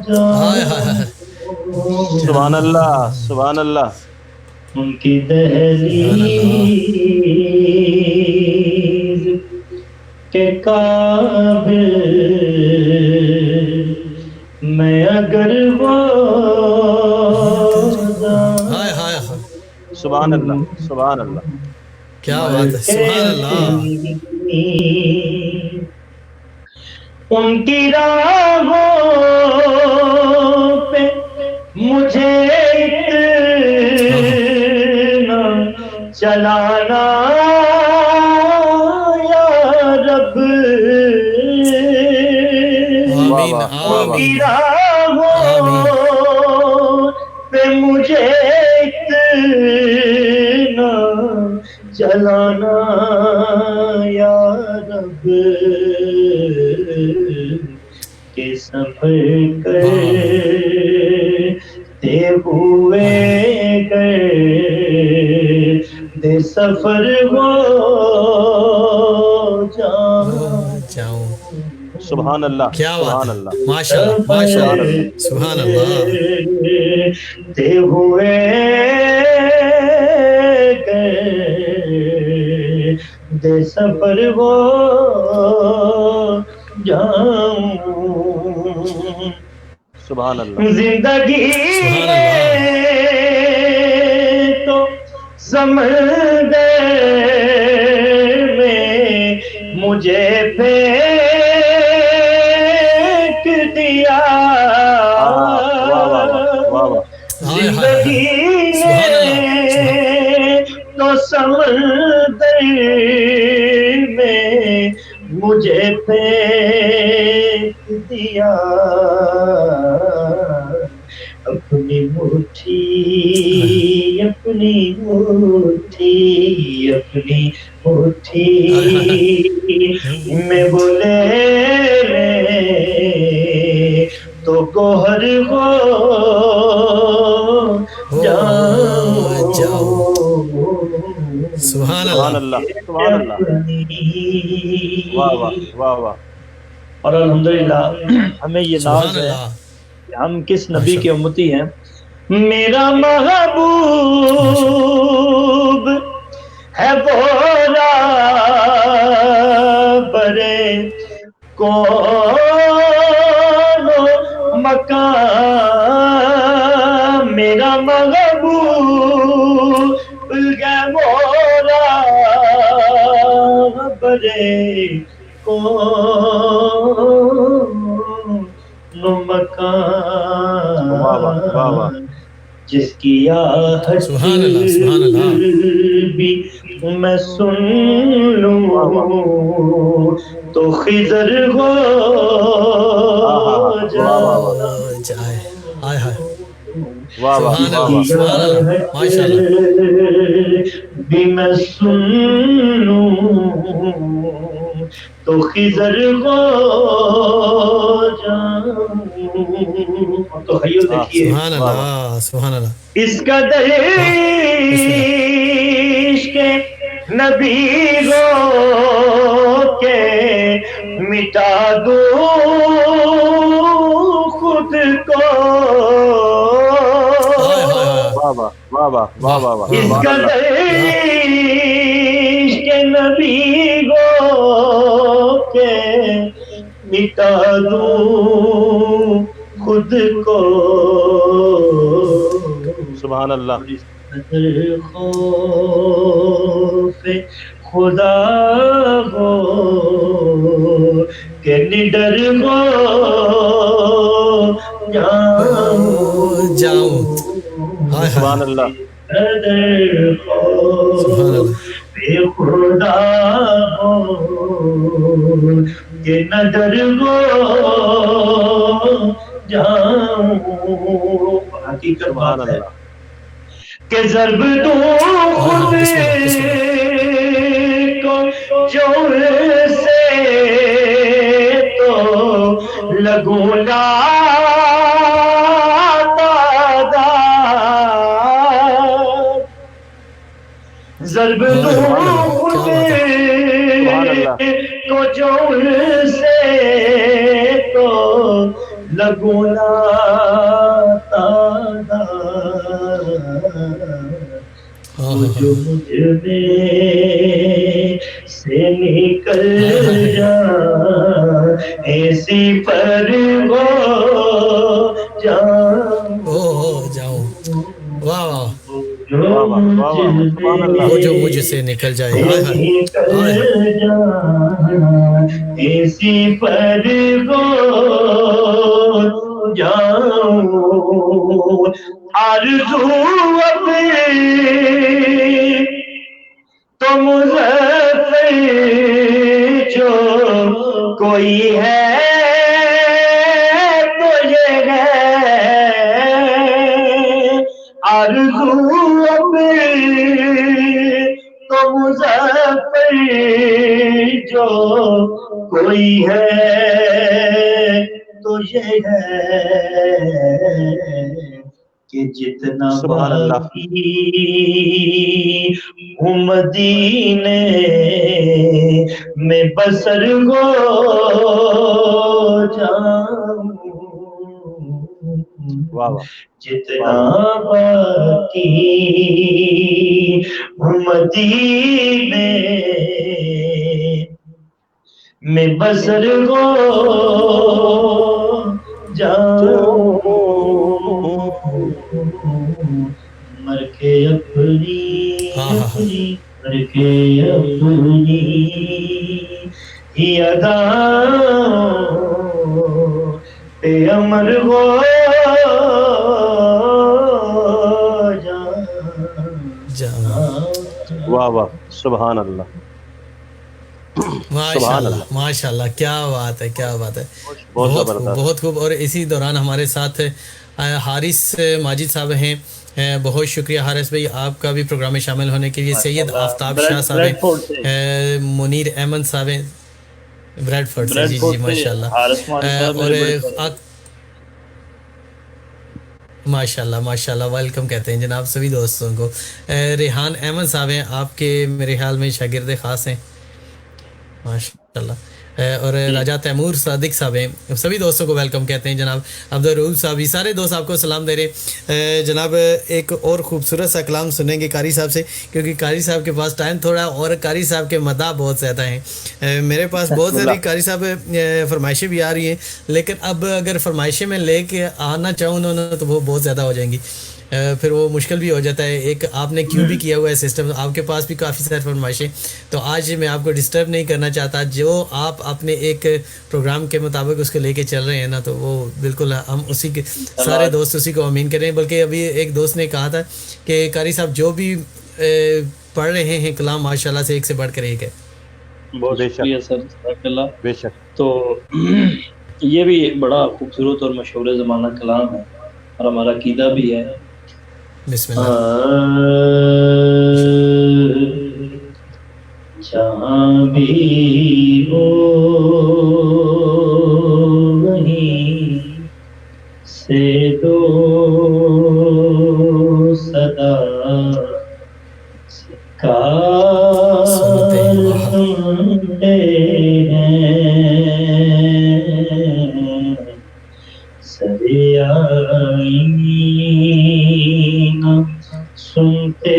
جاؤں سبحان اللہ سبحان اللہ ان کی دہلیز کے قابل میں اگر وہ سبحان اللہ سبحان اللہ کیا بات ہے سبحان اللہ ان کی راہوں پہ مجھے اتنا چلانا یا رب ان کی راہوں پہ مجھے اتنا چلانا یا رب کہ سفر کرتے ہوئے دے سفر ہو جاؤں سبحان اللہ کیا بات سبحان ہے، اللہ ماشاء اللہ ماشاء اللہ، سبحان اللہ، تے ہوئے گئے دے سفر وہ جاؤں سبحان اللہ زندگی سبحان اللہ، تو سمندر میں مجھے پھینک دیا واہ واہ واہ واہ ہائے ہائے ہائے، زندگی سبحان اللہ، نے تو سمندر میں مجھے پھینک دیا اپنی مٹھی اپنی مٹھی اپنی مٹھی میں بولے تو گوہر ہو جاؤ، سبحان سبحان اللہ، اللہ سبحان اللہ واہ واہ واہ واہ اور الحمدللہ ہمیں یہ سبحان ناز ہے اللہ، کہ ہم کس نبی کے امتی ہیں. میرا محبوب ہے وہ برے کون مکان میرا محبوب ہے وہ برے کون واہ واہ واہ واہ مکان جس کی آہٹ سبحان اللہ، سبحان اللہ، بھی میں سن لوں تو خضر ہو جائے، ہائے ہائے، واہ واہ سبحان واہ اللہ، واہ سبحان اللہ، ماشاء اللہ، بھی میں سن لوں تو خضر ہو جاؤں. تو خیال دیکھیے سبحان اللہ، سبحان اللہ، اس قدر عشق نبی ہو کے مٹا دوں خود کو ہائے ہائے ہائے، واہ واہ واہ واہ واہ واہ واہ اس سبحان اللہ قدر عشق نبی ہو کے مٹا دوں خود کو سبحان اللہ خوف خدا ہو کہ نڈر ہو جاؤں، ہائے ہائے، سبحان اللہ سبحان اللہ، بے خدا ہو کہ نڈر ہو جاؤں. حقیقت سبحان بات ہے اللہ کہ ضرب دوں خود کو جور سے تو لگوں لاتعداد ضرب دوں خود کو جور سے تو لگوں جو مجھ میں سے نکل جا ایسی پر ہو جاؤں، واہ واہ، واہ واہ واہ واہ سبحان اللہ وہ جو مجھ سے نکل جائے، ہائے ہائے، ہائے، ایسی پر ہو جاؤں آرزو اپنی تو مظفر جو کوئی ہے تو یہ ہے آرزو اپنی تو مظفر جو کوئی ہے تو یہ ہے کہ جتنا سبحان اللہ باقی ہوں مدینے میں بسر ہو جاؤں، واہ واہ جتنا باقی ہوں مدینے میں بسر ہو جاؤں، مر کے اپنی مر کے اپنی ہی اداؤں پہ امر ہو واہ واہ سبحان اللہ ماشاء اللہ ماشاء اللہ، کیا بات ہے کیا بات ہے، بہت بہت خوب زبردست بہت خوب۔ اور اسی دوران ہمارے ساتھ حارث ماجد صاحب ہیں، بہت شکریہ حارث بھائی آپ کا بھی پروگرام میں شامل ہونے کے لیے۔ سید آفتاب شاہ صاحب ہیں، منیر احمد صاحب ہیں بریڈ فورڈ سے، جی جی ماشاء اللہ۔ اور ماشاء اللہ ماشاء اللہ، ویلکم کہتے ہیں جناب سبھی دوستوں کو۔ ریحان احمد صاحب ہیں، آپ کے میرے خیال میں شاگرد خاص ہیں ماشاء اللہ۔ اور راجہ تیمور صادق صاحب ہیں، سبھی دوستوں کو ویلکم کہتے ہیں جناب۔ عبدالرؤوف صاحب، یہ سارے دوست آپ کو سلام دے رہے ہیں جناب۔ ایک اور خوبصورت سا کلام سنیں گے قاری صاحب سے، کیونکہ قاری صاحب کے پاس ٹائم تھوڑا اور قاری صاحب کے مداح بہت زیادہ ہیں۔ میرے پاس بہت ساری قاری صاحب فرمائشیں بھی آ رہی ہیں، لیکن اب اگر فرمائشیں میں لے کے آنا چاہوں انہوں نے تو وہ بہت زیادہ ہو جائیں گی، پھر وہ مشکل بھی ہو جاتا ہے۔ ایک آپ نے کیوں بھی کیا ہوا ہے سسٹم، آپ کے پاس بھی کافی ساری فرمائشیں، تو آج میں آپ کو ڈسٹرب نہیں کرنا چاہتا۔ جو آپ اپنے ایک پروگرام کے مطابق اس کو لے کے چل رہے ہیں نا، تو وہ بالکل ہم اسی کے سارے دوست اسی کو امین کریں۔ بلکہ ابھی ایک دوست نے کہا تھا کہ قاری صاحب جو بھی پڑھ رہے ہیں کلام ماشاء اللہ سے ایک سے بڑھ کر ایک ہے۔ بہت شکریہ سر، جزاک اللہ۔ بے شک تو یہ بھی بڑا خوبصورت اور مشہور زمانہ کلام ہے اور ہمارا عقیدہ بھی ہے۔ بسم اللہ۔ جہاں بھی ہو وہیں سے دو صدا سنتے ہیں، سریائین سنتے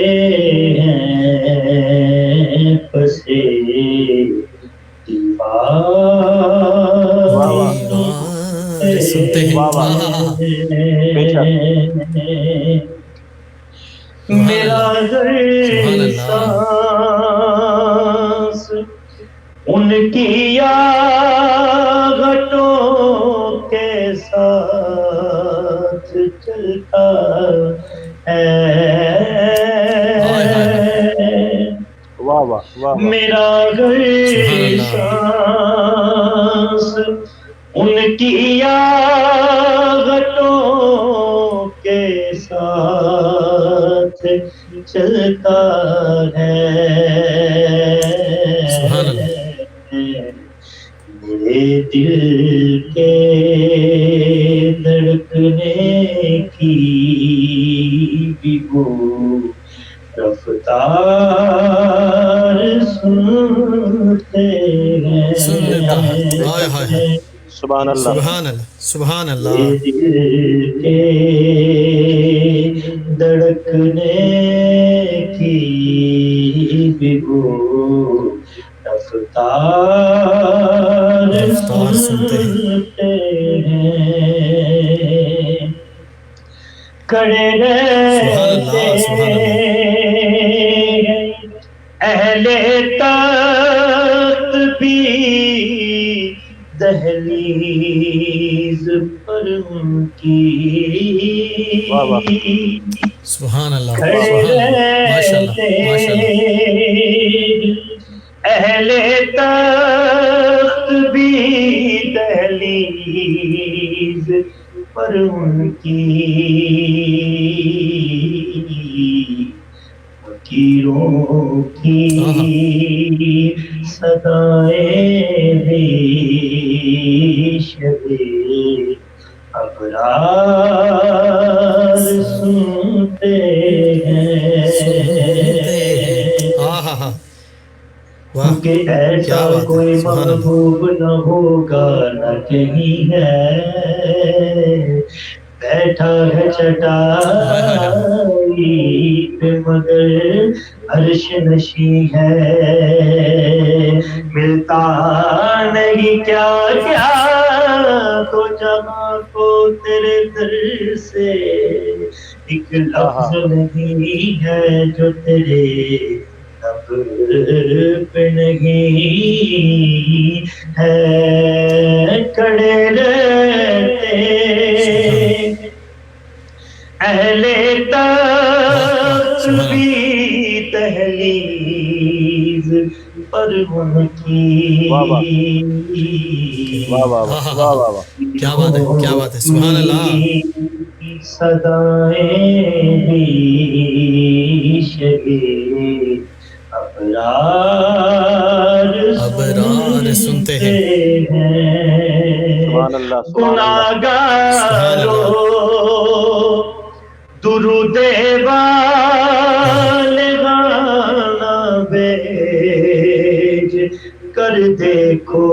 ہیں، پسے دیوار سنتے ہیں۔ میرا ہر سانس ان کی یاغتوں کے ساتھ چلتا ہے، واہ واہ واہ میرا ہر سانس ان کی یاغتوں کے ساتھ چلتا ہے، میرے دل کے دھڑکنے کی بھی وہ رفتار سنتے ہیں، سبحان اللہ سبحان اللہ سبحان اللہ۔ دل کے دھڑکنے کی بھی وہ رفتار سنتے ہیں، کھڑے رہتے اہل تخت بھی دہلیز پر ان کی، سبحان اللہ کھڑے رہتے اہل تخت بھی دہلیز پر ان کی، فقیروں کی صدائیں بھی شب ابرار سنتے ہیں کہ ایسا کوئی محبوب نہ ہوگا نہ کہیں ہے، بیٹھا ہے چٹائی پہ مگر عرش نشیں ہے، ملتا نہیں کیا کیا تو جہاں کو تیرے در سے، ایک لفظ نہیں ہے جو تیرے لب پہ نہیں ہے، کھڑے رہتے اہل تقوی دہلیز پر ان کی، کیا بات ہے، کیا بات ہے، سبحان اللہ، صدائیں بھی شبِ ابرار سنتے ہیں، گناہگارو درود والغانا بیج کر دیکھو،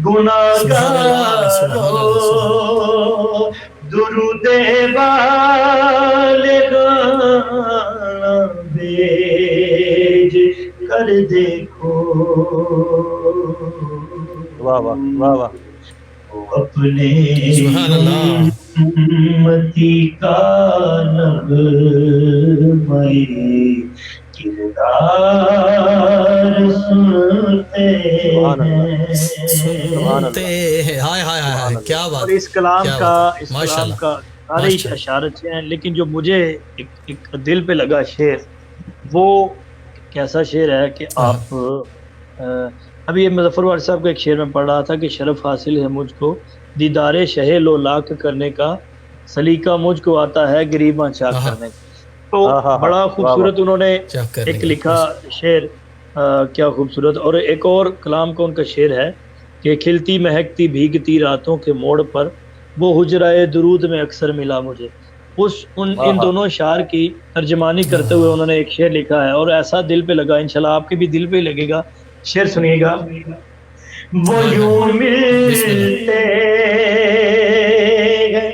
گناہگارو درود والغانا بیج کر دیکھو، واہ واہ واہ واہ، اپنے سبحان اللہ، امتی کا نغمہ کردار سنتے ہیں، ہائے ہائے ہائے، کیا بات، اور اس کلام کا سارے ماشاءاللہ، اشعار اچھے ہیں، لیکن جو مجھے ایک دل پہ لگا شعر، وہ کیسا شعر ہے کہ آپ ابھی یہ مظفر وارث صاحب کا ایک شعر میں پڑھ رہا تھا کہ شرف حاصل ہے مجھ کو دیدار شہ لولاک کرنے کا، سلیقہ مجھ کو آتا ہے گریباں چاک کرنے کا، تو بڑا خوبصورت انہوں نے ایک لکھا شعر، کیا خوبصورت. اور ایک اور کلام کا ان کا شعر ہے کہ کھلتی مہکتی بھیگتی راتوں کے موڑ پر وہ حجرائے درود میں اکثر ملا مجھے. ان دونوں اشعار کی ترجمانی کرتے ہوئے انہوں نے ایک شعر لکھا ہے اور ایسا دل پہ لگا، انشاءاللہ آپ کے بھی دل پہ لگے گا. شعر سنیے گا. وہ یوں ملتے ہیں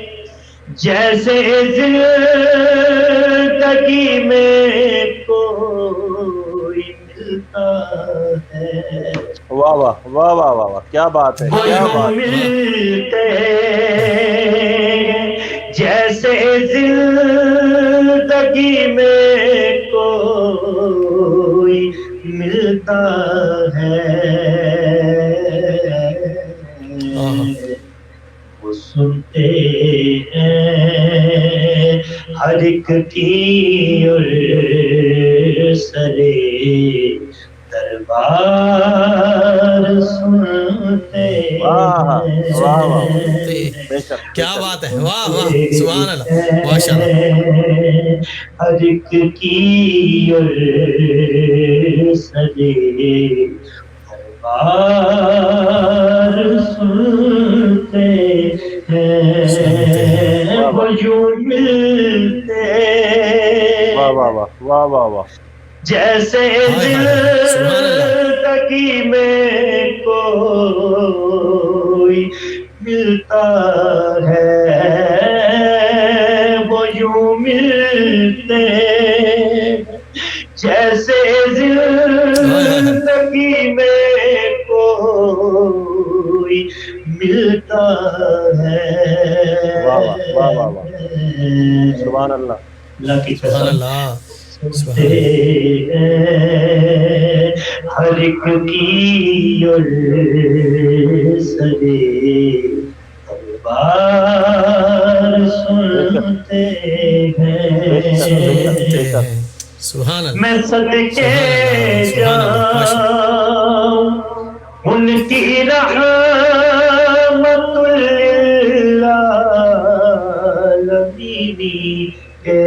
جیسے زندگی میں کوئی ملتا ہے. واہ واہ واہ واہ واہ واہ، کیا بات ہے، کیا بات ہے. ملتے جیسے زندگی میں کوئی ملتا ہے، وہ سنتے ہیں ہر ایک کی اور سرے دربار سنتے ہیں. کیا بات ہے، واہ واہ، سبحان اللہ، ماشاء اللہ. ہر ایک کی اور سجے دربار سنتے ہیں، وہ یوں ملتے واہ واہ واہ واہ واہ واہ، جیسے زندگی میں کوئی ملتا ہے، وہ یوں ملتے جیسے زندگی میں کوئی ملتا ہے. واہ واہ واہ، سبحان اللہ، اللہ کی سبحان قسم. اللہ، سنتے ہیں ہر ایک کی اور سرے دربار سنتے ہیں. سبحان اللہ. میں صدقے جاؤں ان کی رحمت للعالمین کے،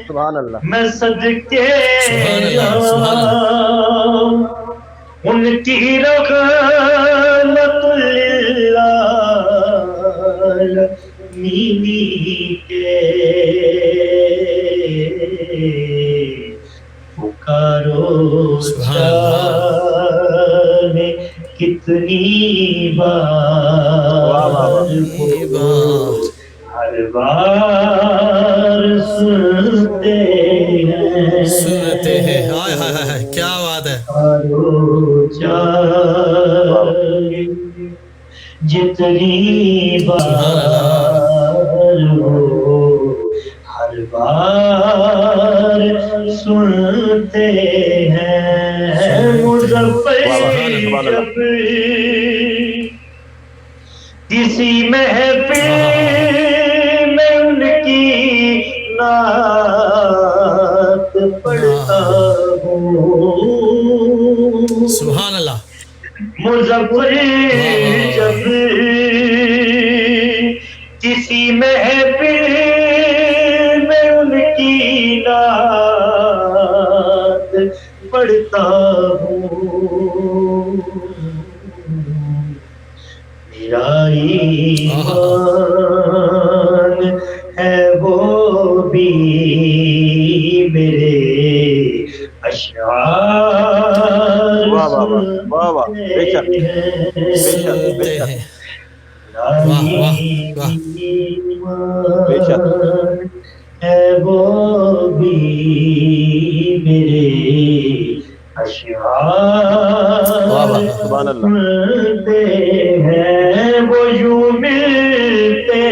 سبحان اللہ، میں صدقے جاؤں ان کی رحمت للعالمین کے پکارو جانے کتنی بار ہر بار سنتے ہیں. ہائے ہائے ہائے کیا بات ہے. جتنی بار ہو ہر بار سنتے ہیں. مظفر جب کسی محفل میں ان کی نعت پڑھتا ہوں. سبحان اللہ. مظفر جب کسی محفل میں ان کی نعت پڑھتا ہوں. میرا ایمان ہے وہ بھی میرے اشعار سنتے ہیں. ہے وہ بھی میرے اشعار سنتے ہیں. وہ یوں ملتے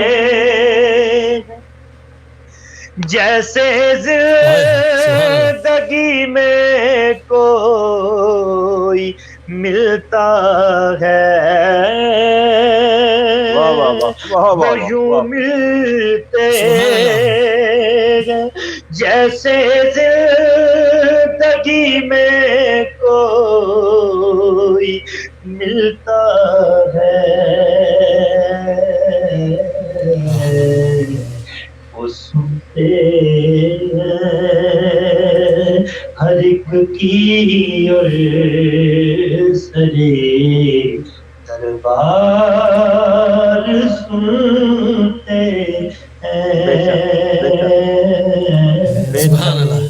جیسے زندگی میں کوئی ملتا ہے. وہ یوں ملتے جیسے زندگی میں کوئی ملتا ہے. وہ سنتے ہیں ہر ایک کی اور سرے دربار سنتے ہیں. سبحان اللہ.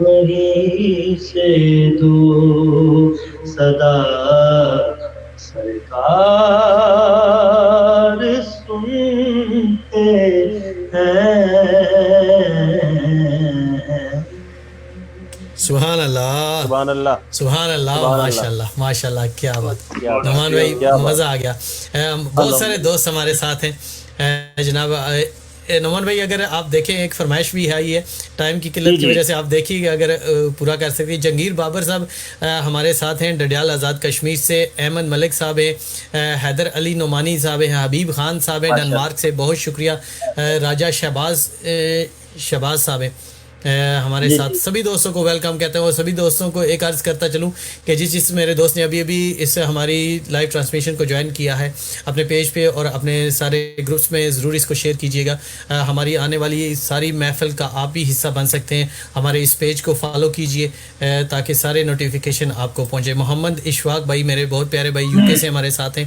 بری سے دو صدا سرکار سنتے ہیں. سبحان اللہ. سبحان اللہ. سبحان اللہ. ماشاء اللہ ماشاء اللہ. کیا بات. نعمان بھائی مزہ آ گیا. بہت سارے دوست ہمارے ساتھ ہیں جناب. نعمان بھائی اگر آپ دیکھیں ایک فرمائش بھی ہے, یہ ٹائم کی قلت کی وجہ سے آپ دیکھیے اگر پورا کر سکتے. جنگیر بابر صاحب ہمارے ساتھ ہیں ڈڈیال آزاد کشمیر سے. احمد ملک صاحب ہیں, حیدر علی نعمانی صاحب ہیں, حبیب خان صاحب ہیں ڈنمارک سے, بہت شکریہ. راجہ شہباز صاحب ہیں ہمارے ساتھ. سبھی دوستوں کو ویلکم کہتے ہیں. اور سبھی دوستوں کو ایک عرض کرتا چلوں کہ جس میرے دوست نے ابھی اس ہماری لائیو ٹرانسمیشن کو جوائن کیا ہے اپنے پیج پہ اور اپنے سارے گروپس میں ضرور اس کو شیئر کیجیے گا. ہماری آنے والی ساری محفل کا آپ بھی حصہ بن سکتے ہیں. ہمارے اس پیج کو فالو کیجیے تاکہ سارے نوٹیفیکیشن آپ کو پہنچے. محمد اشفاق بھائی میرے بہت پیارے بھائی یو کے سے ہمارے ساتھ ہیں.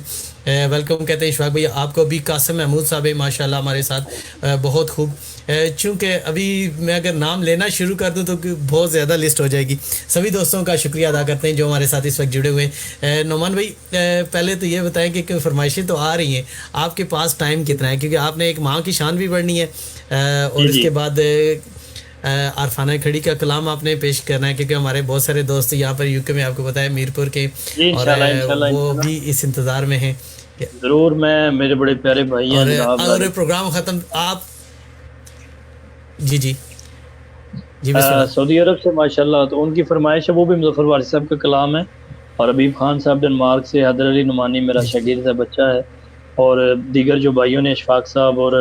ویلکم کہتے ہیں اشفاق بھائی آپ کو بھی. قاسم محمود صاحب ماشاء اللہ ہمارے ساتھ بہت خوب. چونکہ ابھی میں اگر نام لینا شروع کر دوں تو بہت زیادہ لسٹ ہو جائے گی. سبھی دوستوں کا شکریہ ادا کرتے ہیں جو ہمارے ساتھ اس وقت جڑے ہوئے ہیں. نعمان بھائی پہلے تو یہ بتائیں کہ فرمائشیں تو آ رہی ہیں, آپ کے پاس ٹائم کتنا ہے؟ کیونکہ آپ نے ایک ماں کی شان بھی پڑھنی ہے اور اس کے بعد عارفانہ کھڑی کا کلام آپ نے پیش کرنا ہے, کیونکہ ہمارے بہت سارے دوست یہاں پر یو کے میں آپ کو پتا ہے میرپور کے, اور وہ بھی اس انتظار میں ہیں. ضرور, میں میرے بڑے پیارے بھائی ہیں. اور پروگرام ختم آپ جی سعودی عرب سے ماشاءاللہ, تو ان کی فرمائش ہے وہ بھی مظفر وارث صاحب کا کلام ہے. اور حبیب خان صاحب ڈنمارک سے, حیدر علی نعمانی میرا شاگرد ہے, بچہ ہے, اور دیگر جو بھائیوں نے اشفاق صاحب اور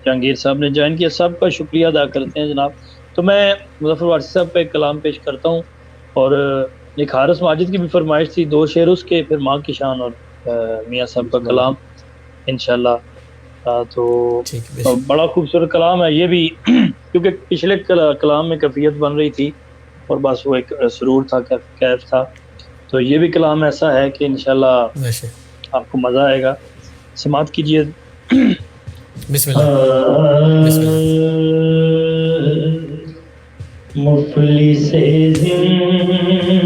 جہانگیر صاحب نے جوائن کیا, سب کا شکریہ ادا کرتے ہیں جناب. تو میں مظفر وارث صاحب پہ ایک کلام پیش کرتا ہوں. اور ایک حارث ماجد کی بھی فرمائش تھی, 2 شعر اس کے, پھر ماں کی شان اور میاں صاحب کا کلام انشاءاللہ. تو بڑا خوبصورت کلام ہے یہ بھی. کیونکہ پچھلے کلام میں کیفیت بن رہی تھی اور بس وہ ایک سرور تھا، کیف تھا، تو یہ بھی کلام ایسا ہے کہ انشاءاللہ آپ کو مزہ آئے گا. سماعت کیجیے. بسم اللہ. بسم اللہ. مفلس زندگی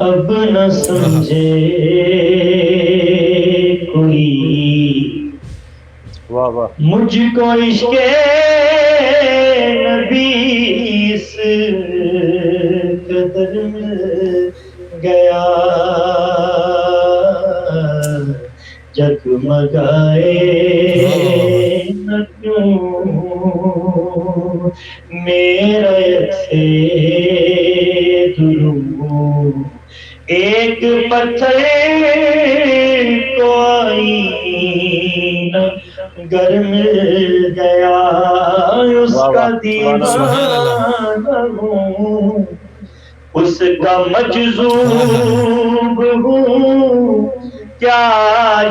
اب نہ سمجھے کوئی واہ واہ مجھ کو عشق نبی اس قدر مل گیا جگمگائے نہ کیوں میرا یکسے درود ایک پتھر کو آئینہ گر مل گیا اس کا دیوانہ ہوں اس کا مجذوب ہوں کیا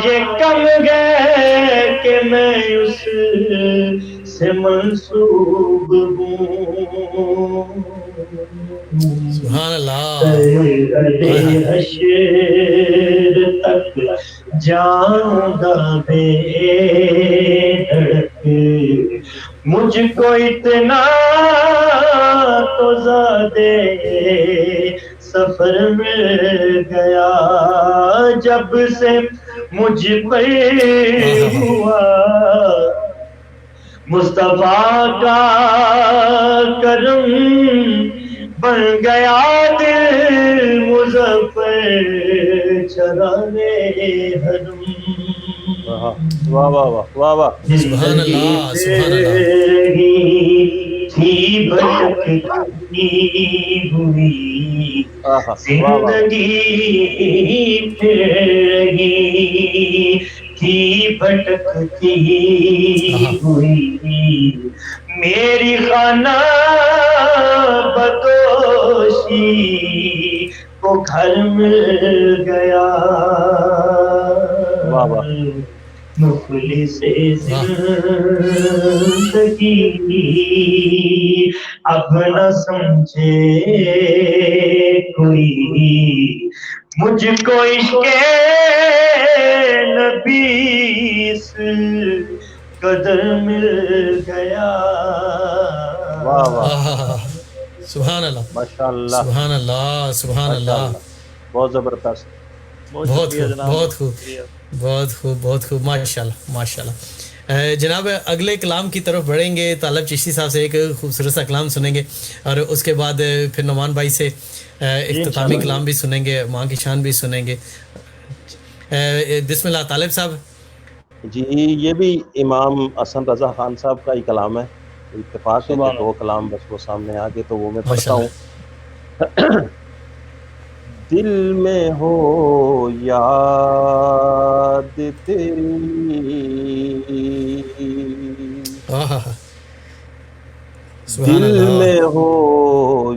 یہ کم گئے کہ میں اس سے منسوب ہوں سبحان اللہ. حشر تک جاؤں گا بے دھڑک مجھ کو اتنا تو زیادہ سفر مل گیا جب سے مجھ پر ہوا مصطفیٰ کا کرم بن گیا دل مظفر چرانے حرم. واہ واہ واہ واہ واہ. سبحان اللہ. سبحان اللہ. تھی بھٹکتی ہوئی زندگی پھر رہی تھی بھٹکتی ہوئی میری خانہ بدوشی کو گھر مل گیا مفلس زندگی اب نہ سمجھے کوئی مجھ کو عشق نبی اس قدر مل گیا. سبحان اللہ. ماشاء اللہ. سبحان اللہ. سبحان اللہ. بہت زبردست. بہت خوب. بہت خوب. بہت خوب. بہت خوب. ماشاء اللہ. ماشاء اللہ. جناب اگلے کلام کی طرف بڑھیں گے. طالب چشتی صاحب سے ایک خوبصورت سا کلام سنیں گے اور اس کے بعد پھر نعمان بھائی سے اختتامی کلام بھی سنیں گے, ماں کی شان بھی سنیں گے. بسم اللہ طالب صاحب. جی یہ بھی امام حسن رضا خان صاحب کا ہی کلام ہے. اتفاق ہے کہ دو کلام بس وہ سامنے آ گئے تو وہ میں پڑھتا ہوں. دل میں ہو یاد تیری دل میں ہو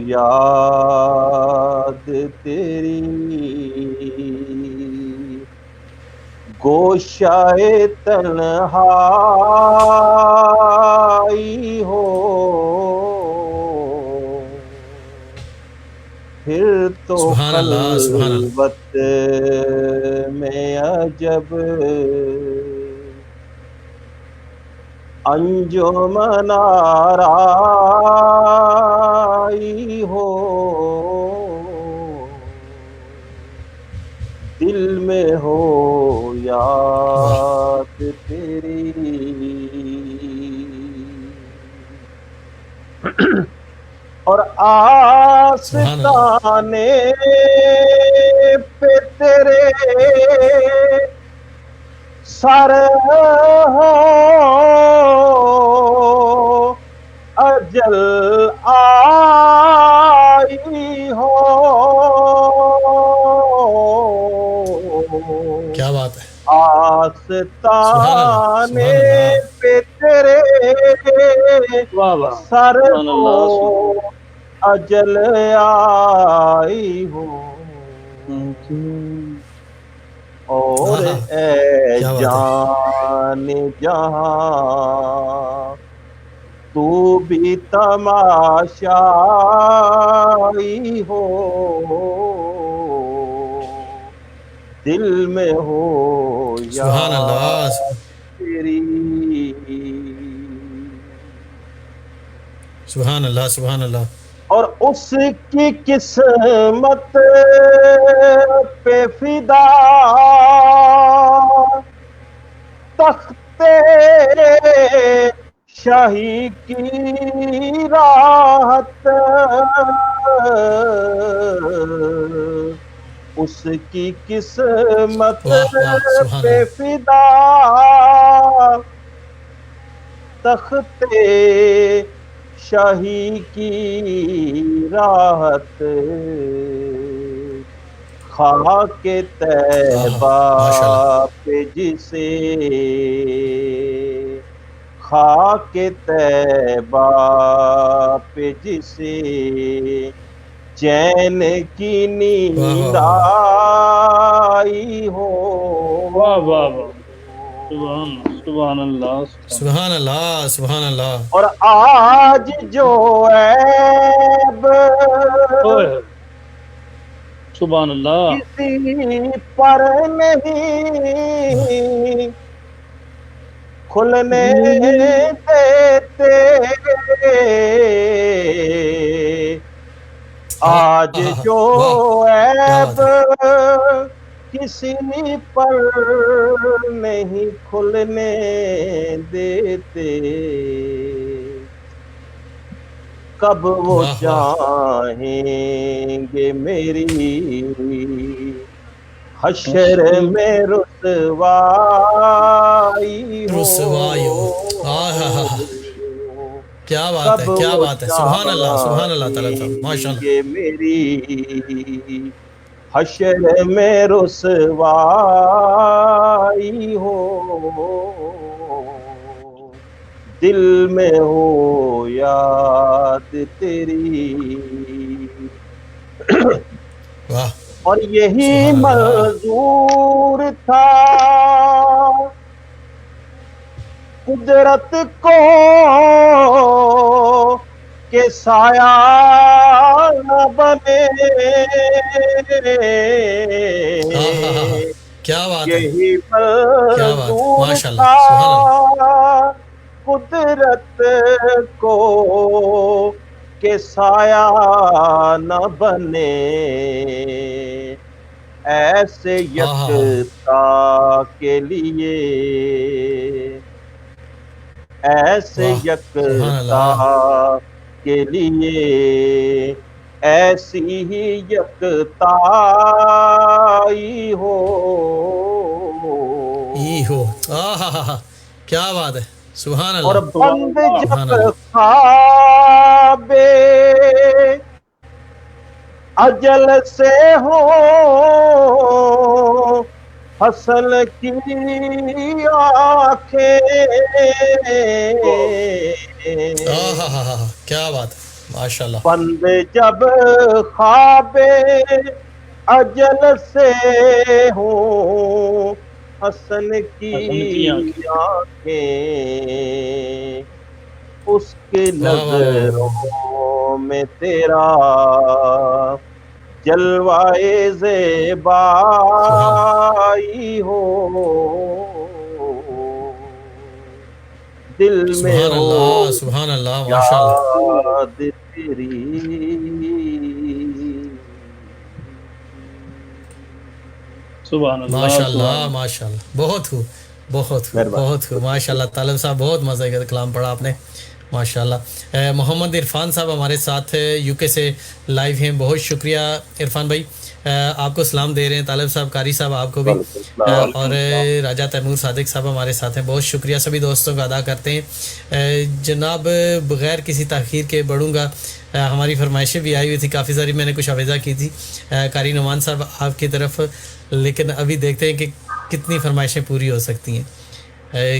یاد تیری گوشائے تنہائی ہو پھر تو خلوت میں عجب انجمن آرائی ہو دل میں ہو یاد تیری اور آستانے پہ تیرے سر ہو اجل آئی ہو. کیا بات ہے. آستانے پہ تیرے سر ہو اجل آئی ہو اور ہاں اے کیا بات ہے، جان جہاں تو بھی تماشائی ہو، دل میں ہو سبحان اللہ، یاد تیری، سبحان اللہ، سبحان اللہ، اور اس کی قسمت پہ فدا تخت شاہی کی راحت، اس کی قسمت واہ واہ، سبحان پہ اللہ، فدا تخت شاہی کی راحت، خاک طیبہ ماشاء اللہ، پہ جسے، خاک طیبہ پہ جسے چین کی واہ نیند واہ واہ، آئی ہو، واہ واہ واہ، سبحان اللہ، سبحان اللہ، سبحان اللہ، اور آج جو عیب اوئے، سبحان اللہ، کسی پر نہیں کھلنے دیتے، آج جو واہ کیا عیب بات ہے، کسی پر نہیں کھلنے دیتے، کب وہ واہ واہ، چاہیں گے میری حشر میں رسوائی ہو، رسوائی ہو، کیا بات کب ہے، کیا وہ بات ہے، سبحان اللہ، سبحان اللہ تعالیٰ صاحب، چاہیں ماشاء اللہ، گے میری حشر میں رسوائی ہو، دل میں ہو یاد تیری، واہ، اور یہی سبحان اللہ، منظور تھا قدرت کو کہ سایہ نہ بنے، کیا بات ہے، یہی کیا بات ہے، منظور ماشاء اللہ، تھا سبحان اللہ، قدرت کو کہ سایہ نہ بنے، ایسے یکتا کے لیے، ایسے واہ، سبحان یکتا اللہ، کے لیے ایسی ہی یکتائی ہو، ہو، کیا بات ہے، سبحان اور اللہ، بند سبحان جب اللہ، خواب اجل سے ہو حسن کی آنکھیں، کیا بات ہے، ماشاء اللہ، بند جب خواب اجل سے ہو حسن کی آنکھیں، اس کی نظروں میں تیرا جلوائے زیبائی ہو، دل میں سبحان ہو اللہ، سبحان اللہ، ماشاء اللہ، یاد تیری، سبحان اللہ، ماشاء اللہ، ماشاء اللہ، بہت ہو، بہت ہو، بہت ہو، ماشاء اللہ، طالب صاحب بہت مزے کا کلام پڑھا آپ نے، ماشاء اللہ۔ محمد عرفان صاحب ہمارے ساتھ یو کے سے لائیو ہیں، بہت شکریہ عرفان بھائی، آپ کو سلام دے رہے ہیں، طالب صاحب، قاری صاحب آپ کو بھی، اور راجہ تیمور صادق صاحب ہمارے ساتھ ہیں، بہت شکریہ سبھی دوستوں کا ادا کرتے ہیں۔ جناب بغیر کسی تاخیر کے بڑھوں گا، ہماری فرمائشیں بھی آئی ہوئی تھی کافی ساری، میں نے کچھ حفظہ کی تھی قاری نعمان صاحب آپ کی طرف، لیکن ابھی دیکھتے ہیں کہ کتنی فرمائشیں پوری ہو سکتی ہیں،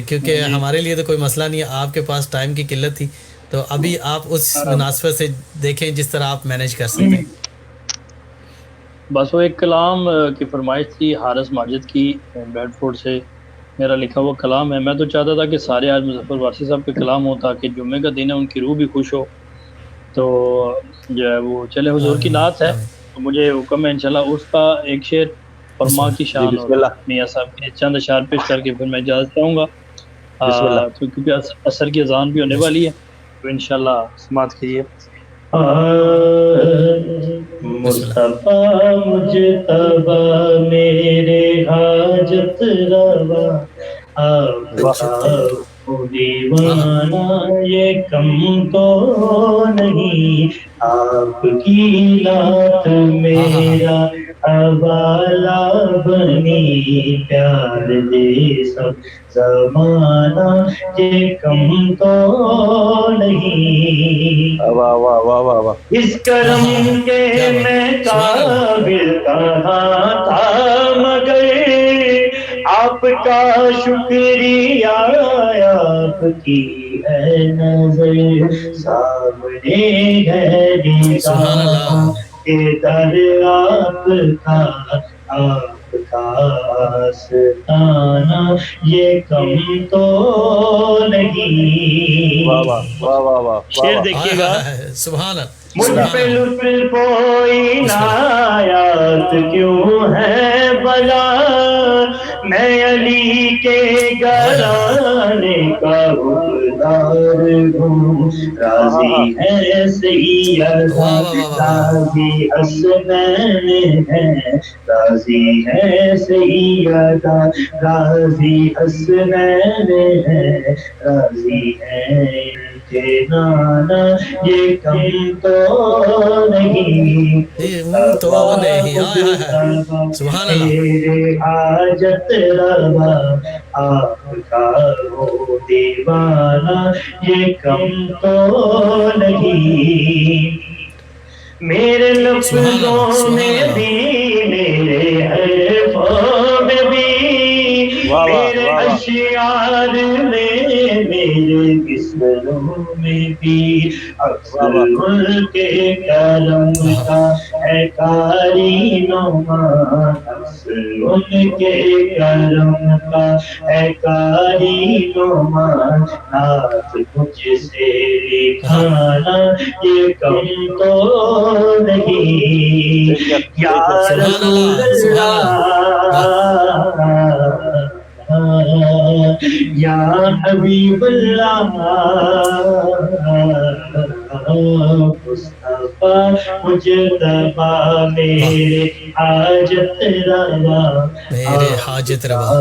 کیونکہ ہمارے لیے تو کوئی مسئلہ نہیں ہے، آپ کے پاس ٹائم کی قلت تھی، تو ابھی آپ اس مناسبت سے دیکھیں جس طرح آپ مینیج کر سکتے ہیں۔ بس وہ ایک کلام کی فرمائش تھی حارث ماجد کی بیڈ فورڈ سے، میرا لکھا ہوا کلام ہے. میں تو چاہتا تھا کہ سارے آج مظفر وارثی صاحب کے کلام ہو تاکہ جمعے کا دن ہے ان کی روح بھی خوش ہو. تو جو ہے وہ چلے حضور کی نعت ہے تو مجھے حکم ہے انشاءاللہ اس کا ایک شعر اور ماں کی شان بسم اللہ. اور میاں صاحب کے چند اشعار پیش کر کے پھر میں اجازت چاہوں گا. بسم اللہ. تو کیونکہ عصر کی اذان بھی ہونے والی ہے تو انشاءاللہ سماعت کیجیے. مصطفیٰ مجتبی میرے حاجت روا دیوانہ یہ کم تو نہیں آپ کی لات میرا حوالہ بنی پیار دے سب زمانہ یہ کم تو نہیں. واہ واہ واہ واہ واہ. اس کرم کے میں قابل کہاں تھا مگر آپ کا شکریہ آپ کی ہے نظر سامنے ہے نگاہ کہ در آپ کا آستانہ یہ کم تو نہیں. واہ واہ واہ واہ واہ. شعر دیکھیے گا. سبحان اللہ. مجھ پہ لطف کوئی عنایات کیوں ہے بلا میں علی کے گھرانے کا حقدار ہوں. راضی ہے سیدہ راضی حسنین ہے راضی ہے سیدہ راضی حسنین ہے راضی ہے کہ نانا یہ کم تو نہیں تو نہیں. سبحان اللہ. میرے حاجت روا آپ کا ہو دیوانہ یہ کم تو نہیں. میرے لفظوں میں بھی میرے حرفوں میں بھی میرے اشعار میں میرے قسموں میں بھی اکثر ان کے کرم کا ہے کاری نما اکثر ان کے کرم کا ہے کاری نما نعت مجھ سے لکھانا یہ کم تو نہیں. یا رسول اللہ یا حبیب اللہ مصطفیٰ مجتبی میرے حاجت روا میرے حاجت روا.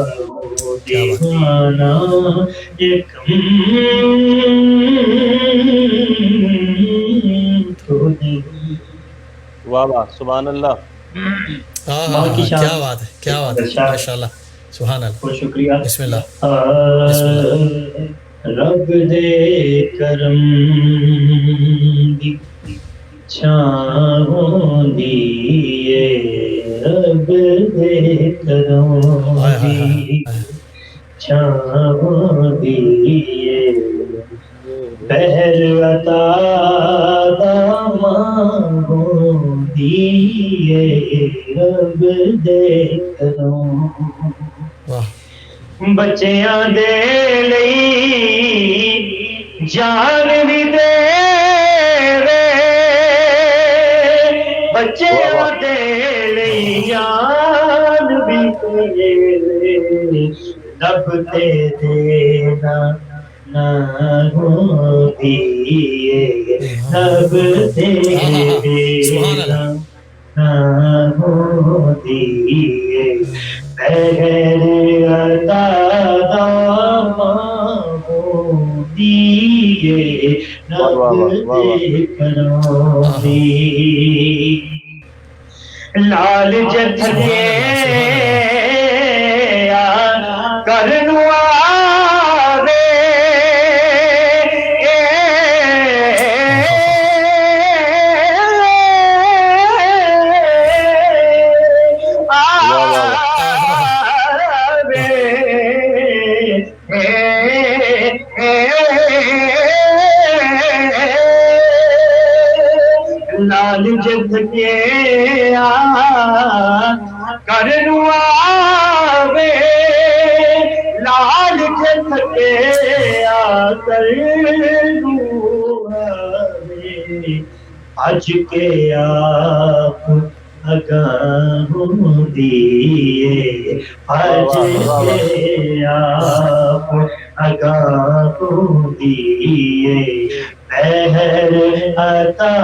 دیوانہ یہ کم تو نہیں. واہ واہ. سبحان اللہ. کیا بات ہے کیا بات ہے. ماشاء اللہ. سبحان اللہ. بہت شکریہ. بسم اللہ. بسم اللہ. رب دے کرم دی چھاؤں دیے رب دے کرم دی چھاؤں دیے پہر عطا داماں دیے رب دے کرم. بچیاں دے لئی جان بھی دے رے بچیاں دے لئی جان بھی دے رے رب تے دینا نہ ہو دیے رب تے دینا نہ ہو دیے بغیر عطا داماں دیے رب دے کرم دی. لال جتھے کرنو آوے لال جب کے آ کر روح ہمیں آج کے آپ اگاہوں دیے، آج کے آپ اگاہوں دیے، بہر عطا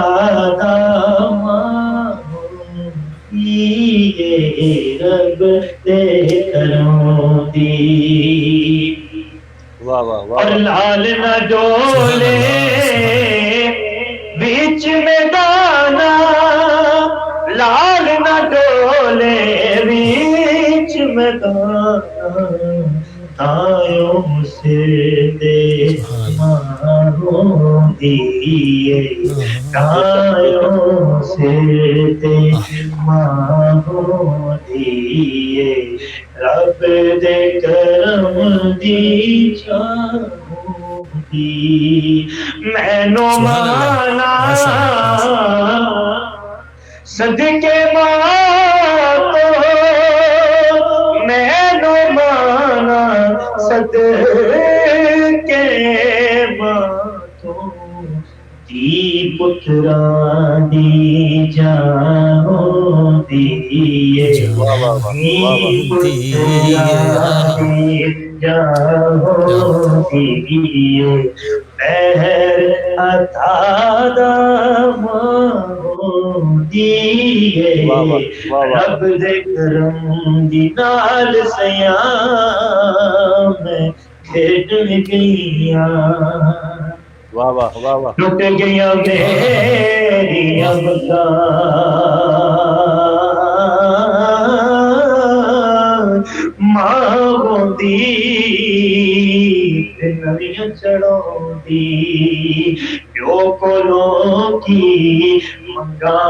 داماں دیے، رب دے کروں دی، واہ واہ واہ اور لال نہ ڈولے بیچ میں دانا، لال نہ ڈولے بیچ میں دانا، دایوں سے دے ماروں دیے، دایوں سے دے ماروں دیے، رب دے کرم دی چاہوں دی، میں نو مانا صدقے ماں تو، میں نو مانا صدقے ماں تو، دی پترانی جاؤں دیے، دی پترانی جاؤں دیے، بہر عطا داماں دیے، رب دے کرم دی نال سیاں میں کھیڈ گئیاں، واہ واہ واہ واہ ٹوٹ گیا میریاں بلا، ماں ہوندی تے نویاں چڑھاؤندی، پیو کولوں کی منگا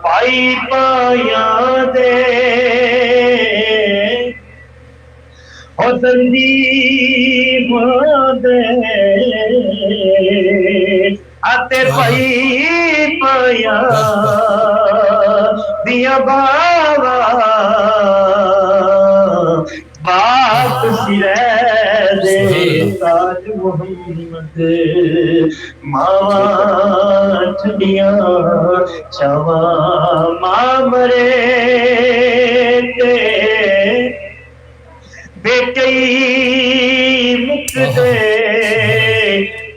پائی پایاں دے، او دلی ماں دے آتے پائی پایا دیا باوا، باپ سرے دے تاج محمد، ماں ٹھڈیاں چاواں، ماں مرے تے بیٹی مک دے،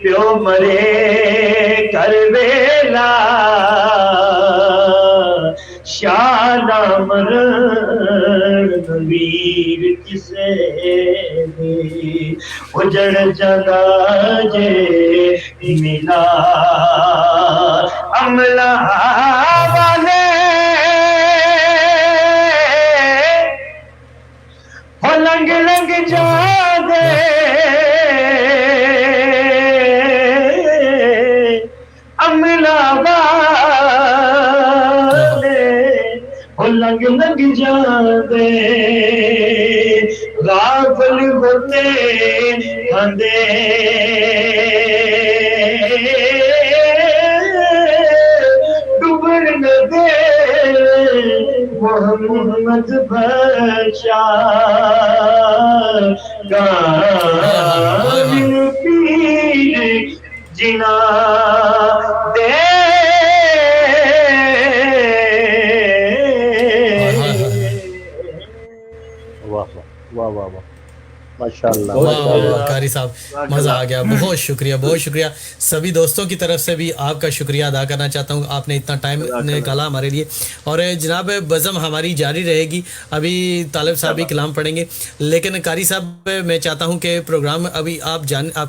پیو مرے کر ویلا، شالا مرن ویر کسے دے، اجڑ جانا جے ملا عملہ والے، لنگ لنگ جا دے عملہ والے، لنگ لنگ جا دے غافل ہوتے ہندے، ڈبن دے محمد بشار گان پیر جنا دے، واہ واہ واہ واہ ماشاءاللہ قاری صاحب مزہ آ گیا، بہت شکریہ بہت شکریہ، سبھی دوستوں کی طرف سے بھی آپ کا شکریہ ادا کرنا چاہتا ہوں، آپ نے اتنا ٹائم نکالا ہمارے لیے، اور جناب بزم ہماری جاری رہے گی، ابھی طالب صاحب بھی کلام پڑھیں گے، لیکن قاری صاحب میں چاہتا ہوں کہ پروگرام ابھی آپ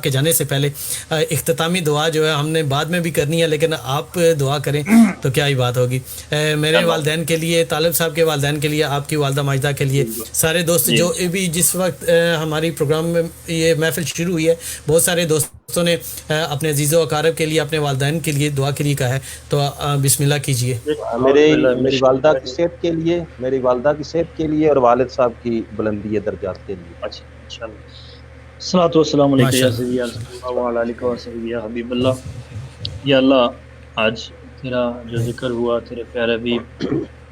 کے جانے سے پہلے اختتامی دعا جو ہے ہم نے بعد میں بھی کرنی ہے، لیکن آپ دعا کریں تو کیا ہی بات ہوگی، میرے والدین کے لیے، طالب صاحب کے والدین کے لیے، آپ کی والدہ ماجدہ کے لیے، سارے دوست جو بھی جس وقت ہماری پروگرام میں یہ محفل شروع ہوئی ہے، بہت سارے دوستوں نے اپنے عزیز و اقارب کے لیے، اپنے والدین کے لیے دعا کے لیے کہا ہے، تو بسم اللہ کیجئے۔ میری والدہ کی صحت کے لیے، میری والدہ کی صحت کے لیے، اور والد صاحب کی بلندی درجات کے لیے۔ اچھا انشاءاللہ۔ الصلوۃ والسلام علیکم یا سیدی یا رسول اللہ وعلی آلہ وصحبہ یا حبیب اللہ۔ یا اللہ آج تیرا جو ذکر ہوا، تیرے پیارے حبیب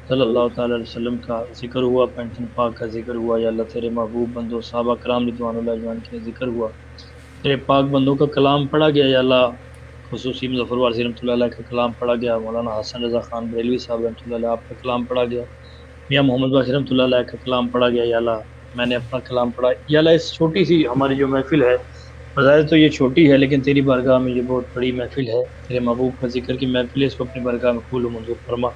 صلی اللہ تعالی علیہ وسلم کا ذکر ہوا، پینشن پاک کا ذکر ہوا، یا اللہ تیرے محبوب بندوں صحابہ کرام رضوان اللہ اجمعین کا ذکر ہوا، تیرے پاک بندوں کا کلام پڑھا گیا، یا اللہ خصوصی مظفر وارثی رحمۃ اللہ علیہ کا کلام پڑھا گیا، مولانا حسن رضا خان بریلوی صاحب رحمۃ اللہ علیہ آپ کا کلام پڑھا گیا، میاں محمد باشر رحمۃ اللہ علیہ کا کلام پڑھا گیا، یا اللہ میں نے اپنا کلام پڑھا، یا اللہ اس چھوٹی سی ہماری جو محفل ہے، بظاہر تو یہ چھوٹی ہے لیکن تیری بارگاہ میں یہ بہت بڑی محفل ہے، تیرے محبوب کا ذکر کی محفل ہے، اس کو اپنی بارگاہ میں قبول و منظور فرما،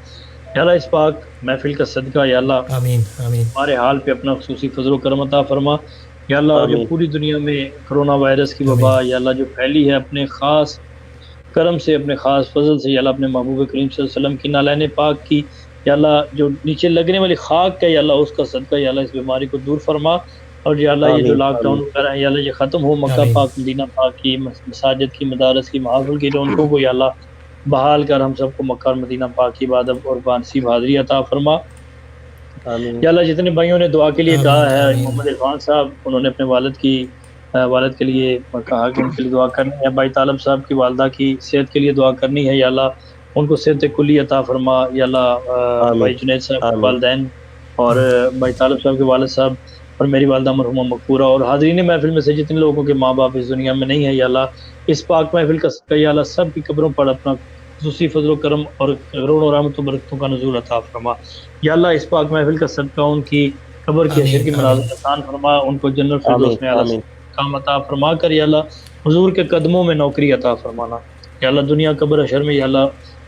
یا اللہ اس پاک محفل کا صدقہ یا اللہ آمین آمین ہمارے حال پہ اپنا خصوصی فضل و کرم عطا فرما، یا اللہ جو آمین۔ پوری دنیا میں کرونا وائرس کی وبا یا اللہ جو پھیلی ہے، اپنے خاص کرم سے، اپنے خاص فضل سے، یا اللہ اپنے محبوب کریم صلی اللہ علیہ وسلم کی نالین پاک کی، یا اللہ جو نیچے لگنے والی خاک ہے، یا اللہ اس کا صدقہ یا اللہ اس بیماری کو دور فرما، اور یا اللہ یہ جو آمین، لاک ڈاؤن وغیرہ ہے یا اللہ یہ ختم ہو، مکہ آمین۔ پاک مدینہ پاک کی مساجد کی مدارس کی محافل کی رونقوں کو یا اللہ بحال کر ہم سب کو مکہ اور مدینہ پاک کی عبادت اور بانسی بہادری عطا فرما، آمین، یا اللہ جتنے بھائیوں نے دعا کے لیے آمین، کہا ہے، آمین۔ محمد عرفان صاحب انہوں نے اپنے والد کے لیے کہا کہ ان کے لیے دعا کرنی ہے، بھائی طالب صاحب کی والدہ کی صحت کے لیے دعا کرنی ہے، یا اللہ ان کو صحت کلی عطا فرما، یا اللہ آمین، بھائی جنید صاحب کے آمین۔ والدین اور بھائی طالب صاحب کے والد صاحب اور میری والدہ مرحومہ مغفورہ اور حاضرین محفل میں سے جتنے لوگوں کے ماں باپ اس دنیا میں نہیں ہیں، یا اللہ اس پاک محفل کا صدقہ یا اللہ سب کی قبروں پر اپنا خصوصی فضل و کرم اور کروڑوں رحمت و برکتوں کا نزول عطا فرما، یا اللہ اس پاک محفل کا صدقہ ان کی قبر کی آمین، حشر کی منازل آسان فرما، ان کو جنت فردوس میں اعلیٰ آمین، کام عطا فرما کر یا اللہ حضور کے قدموں میں نوکری عطا فرمانا، یا اللہ دنیا قبر حشر میں یا اللہ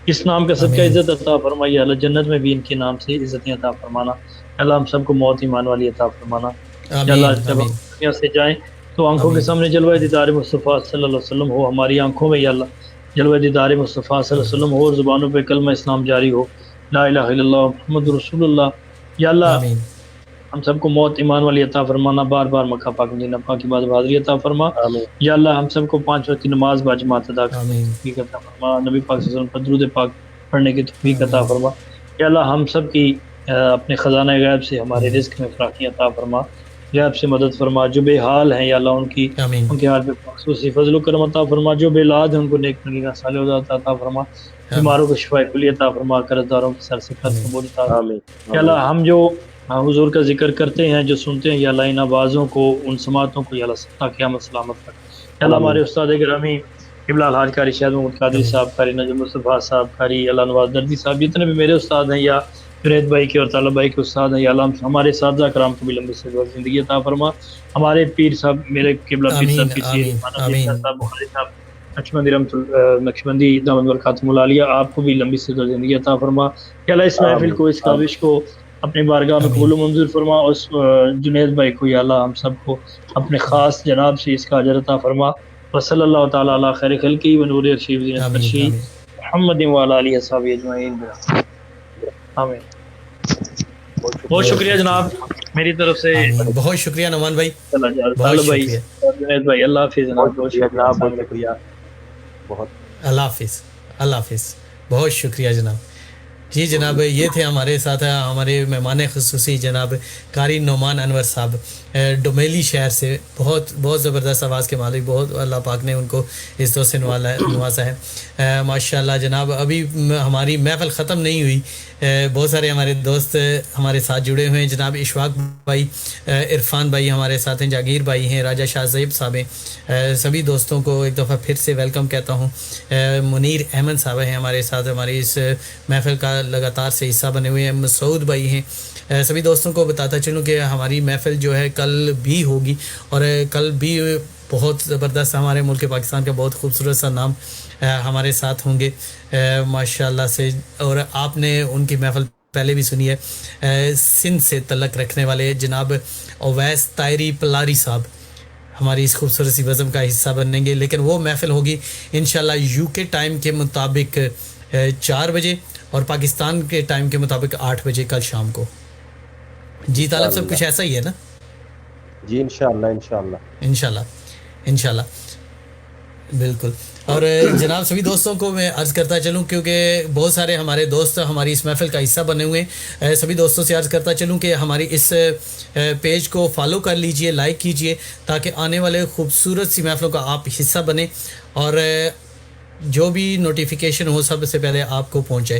اس نام کا صدقہ آمین۔ عزت عطا فرما، یا اللہ جنت میں بھی ان کے نام سے عزتیں عطا فرمانا، یا اللہ ہم سب کو موت ایمان والی عطا فرمانا، یا آمین اللہ جب ہم آمین دنیا سے جائیں تو آنکھوں کے آمین۔ سامنے جلوہ دیدار مصطفیٰ صلی اللہ علیہ وسلم ہو، ہماری آنکھوں میں یا اللہ جلوہ دیدار مصطفیٰ صلی اللہ علیہ وسلم ہو، اور زبانوں پہ کلمہ اسلام جاری ہو، لا الہ الا اللہ محمد رسول اللہ، یا اللہ آمین ہم سب کو موت ایمان والی عطا فرمانا، بار بار مکہ پاک مدینہ پاک کی بات حاضری عطا فرما، آمین، یا اللہ ہم سب کو 5 وقت کی نماز باجماعت ادا کرنے آمین کی توفیق عطا فرما، نبی پاک صلی اللہ علیہ وسلم پر درود پاک پڑھنے کی توفیق عطا فرما، یا اللہ ہم سب کی اپنے خزانہ غیب سے ہمارے رزق میں فراخی عطا فرما، غیب سے مدد فرما، جو بے حال ہیں یا اللہ ان آمین کے حال پہ خصوصی فضل و کرم عطا فرما، جو بے اولاد ہیں ان کو نیک نگینا صالح اولاد عطا فرما، بیماروں کو شفا کلی عطا فرما، قرض داروں کے سر سے قرض قبول عطا فرما، آمین، یا اللہ ہم جو حضور کا ذکر کرتے ہیں، جو سنتے ہیں، یا اللہ ان آوازوں کو، ان سماعتوں کو یا اللہ ستا قیامت سلامت رکھ، یا اللہ ہمارے استاد گرامی قبلہ الحاج قاری شاہد محمد قادری صاحب، قاری نجم مصطفیٰ صاحب، قاری اللہ نواز دردی صاحب، جتنے بھی میرے استاد ہیں یا جنید بھائی کے اور طالب بھائی کے استاد ہیں، یا اللہ ہمارے اساتذہ کرام کو بھی لمبی سے زندگی عطا فرما، ہمارے پیر صاحب میرے قبلہ پیر آمین صاحب کی آمین آمین صاحب بخاری صاحب نقشبندی دامت برکاتم العالیہ، آپ کو بھی لمبی سے زندگی عطا فرما، یا اللہ اس محفل کو، اس کاوش کو اپنی بارگاہ میں قبول و منظور فرما، اور اس جنید بھائی کو یا اللہ ہم سب کو اپنے خاص جناب سے اس کا اجر عطا فرما، وصلی اللہ تعالی علی خیر خلقی و نور ارشی و زینت آمین فرشی آمین محمد و علی آلہ وصحبہ اجمعین، آمین۔ بہت شکریہ جناب میری طرف سے، آمین۔ بہت شکریہ نعمان بھائی، بہت طالب بھائی شکریہ، اور جنید بھائی، اللہ حافظ جناب، بہت شکریہ جناب، بہت شکریہ، بہت اللہ حافظ، اللہ حافظ، بہت شکریہ جناب۔ جی جناب، یہ تھے ہمارے ساتھ ہمارے مہمان خصوصی جناب قاری نعمان انور صاحب ڈومیلی شہر سے، بہت زبردست آواز کے مالک، بہت اللہ پاک نے ان کو اس طور سے نوازا ہے ماشاء اللہ جناب۔ ابھی ہماری محفل ختم نہیں ہوئی، بہت سارے ہمارے دوست ہمارے ساتھ جڑے ہوئے ہیں، جناب اشفاق بھائی، عرفان بھائی ہمارے ساتھ ہیں، جاگیر بھائی ہیں، راجہ شاہ زیب صاحب ہیں، سبھی دوستوں کو ایک دفعہ پھر سے ویلکم کہتا ہوں۔ منیر احمد صاحب ہیں ہمارے ساتھ، ہماری اس محفل کا لگاتار سے حصہ بنے ہوئے ہیں، مسعود بھائی ہیں، سبھی دوستوں کو بتاتا چلوں کہ ہماری محفل جو ہے کل بھی ہوگی، اور کل بھی بہت زبردست ہمارے ملک پاکستان کا بہت خوبصورت سا نام ہمارے ساتھ ہوں گے ماشاء اللہ سے، اور آپ نے ان کی محفل پہلے بھی سنی ہے، سندھ سے تعلق رکھنے والے جناب اویس طاہری پلاری صاحب ہماری اس خوبصورت سی بزم کا حصہ بنیں گے، لیکن وہ محفل ہوگی انشاءاللہ یو کے ٹائم کے مطابق 4 بجے اور پاکستان کے ٹائم کے مطابق 8 بجے کل شام کو۔ جی طالب صاحب کچھ ایسا ہی ہے نا؟ جی انشاءاللہ انشاءاللہ انشاءاللہ انشاءاللہ بالکل۔ اور جناب سبھی دوستوں کو میں عرض کرتا چلوں، کیونکہ بہت سارے ہمارے دوست ہماری اس محفل کا حصہ بنے ہوئے ہیں، سبھی دوستوں سے عرض کرتا چلوں کہ ہماری اس پیج کو فالو کر لیجئے، لائک کیجئے، تاکہ آنے والے خوبصورت سی محفلوں کا آپ حصہ بنیں اور جو بھی نوٹیفیکیشن ہو سب سے پہلے آپ کو پہنچے۔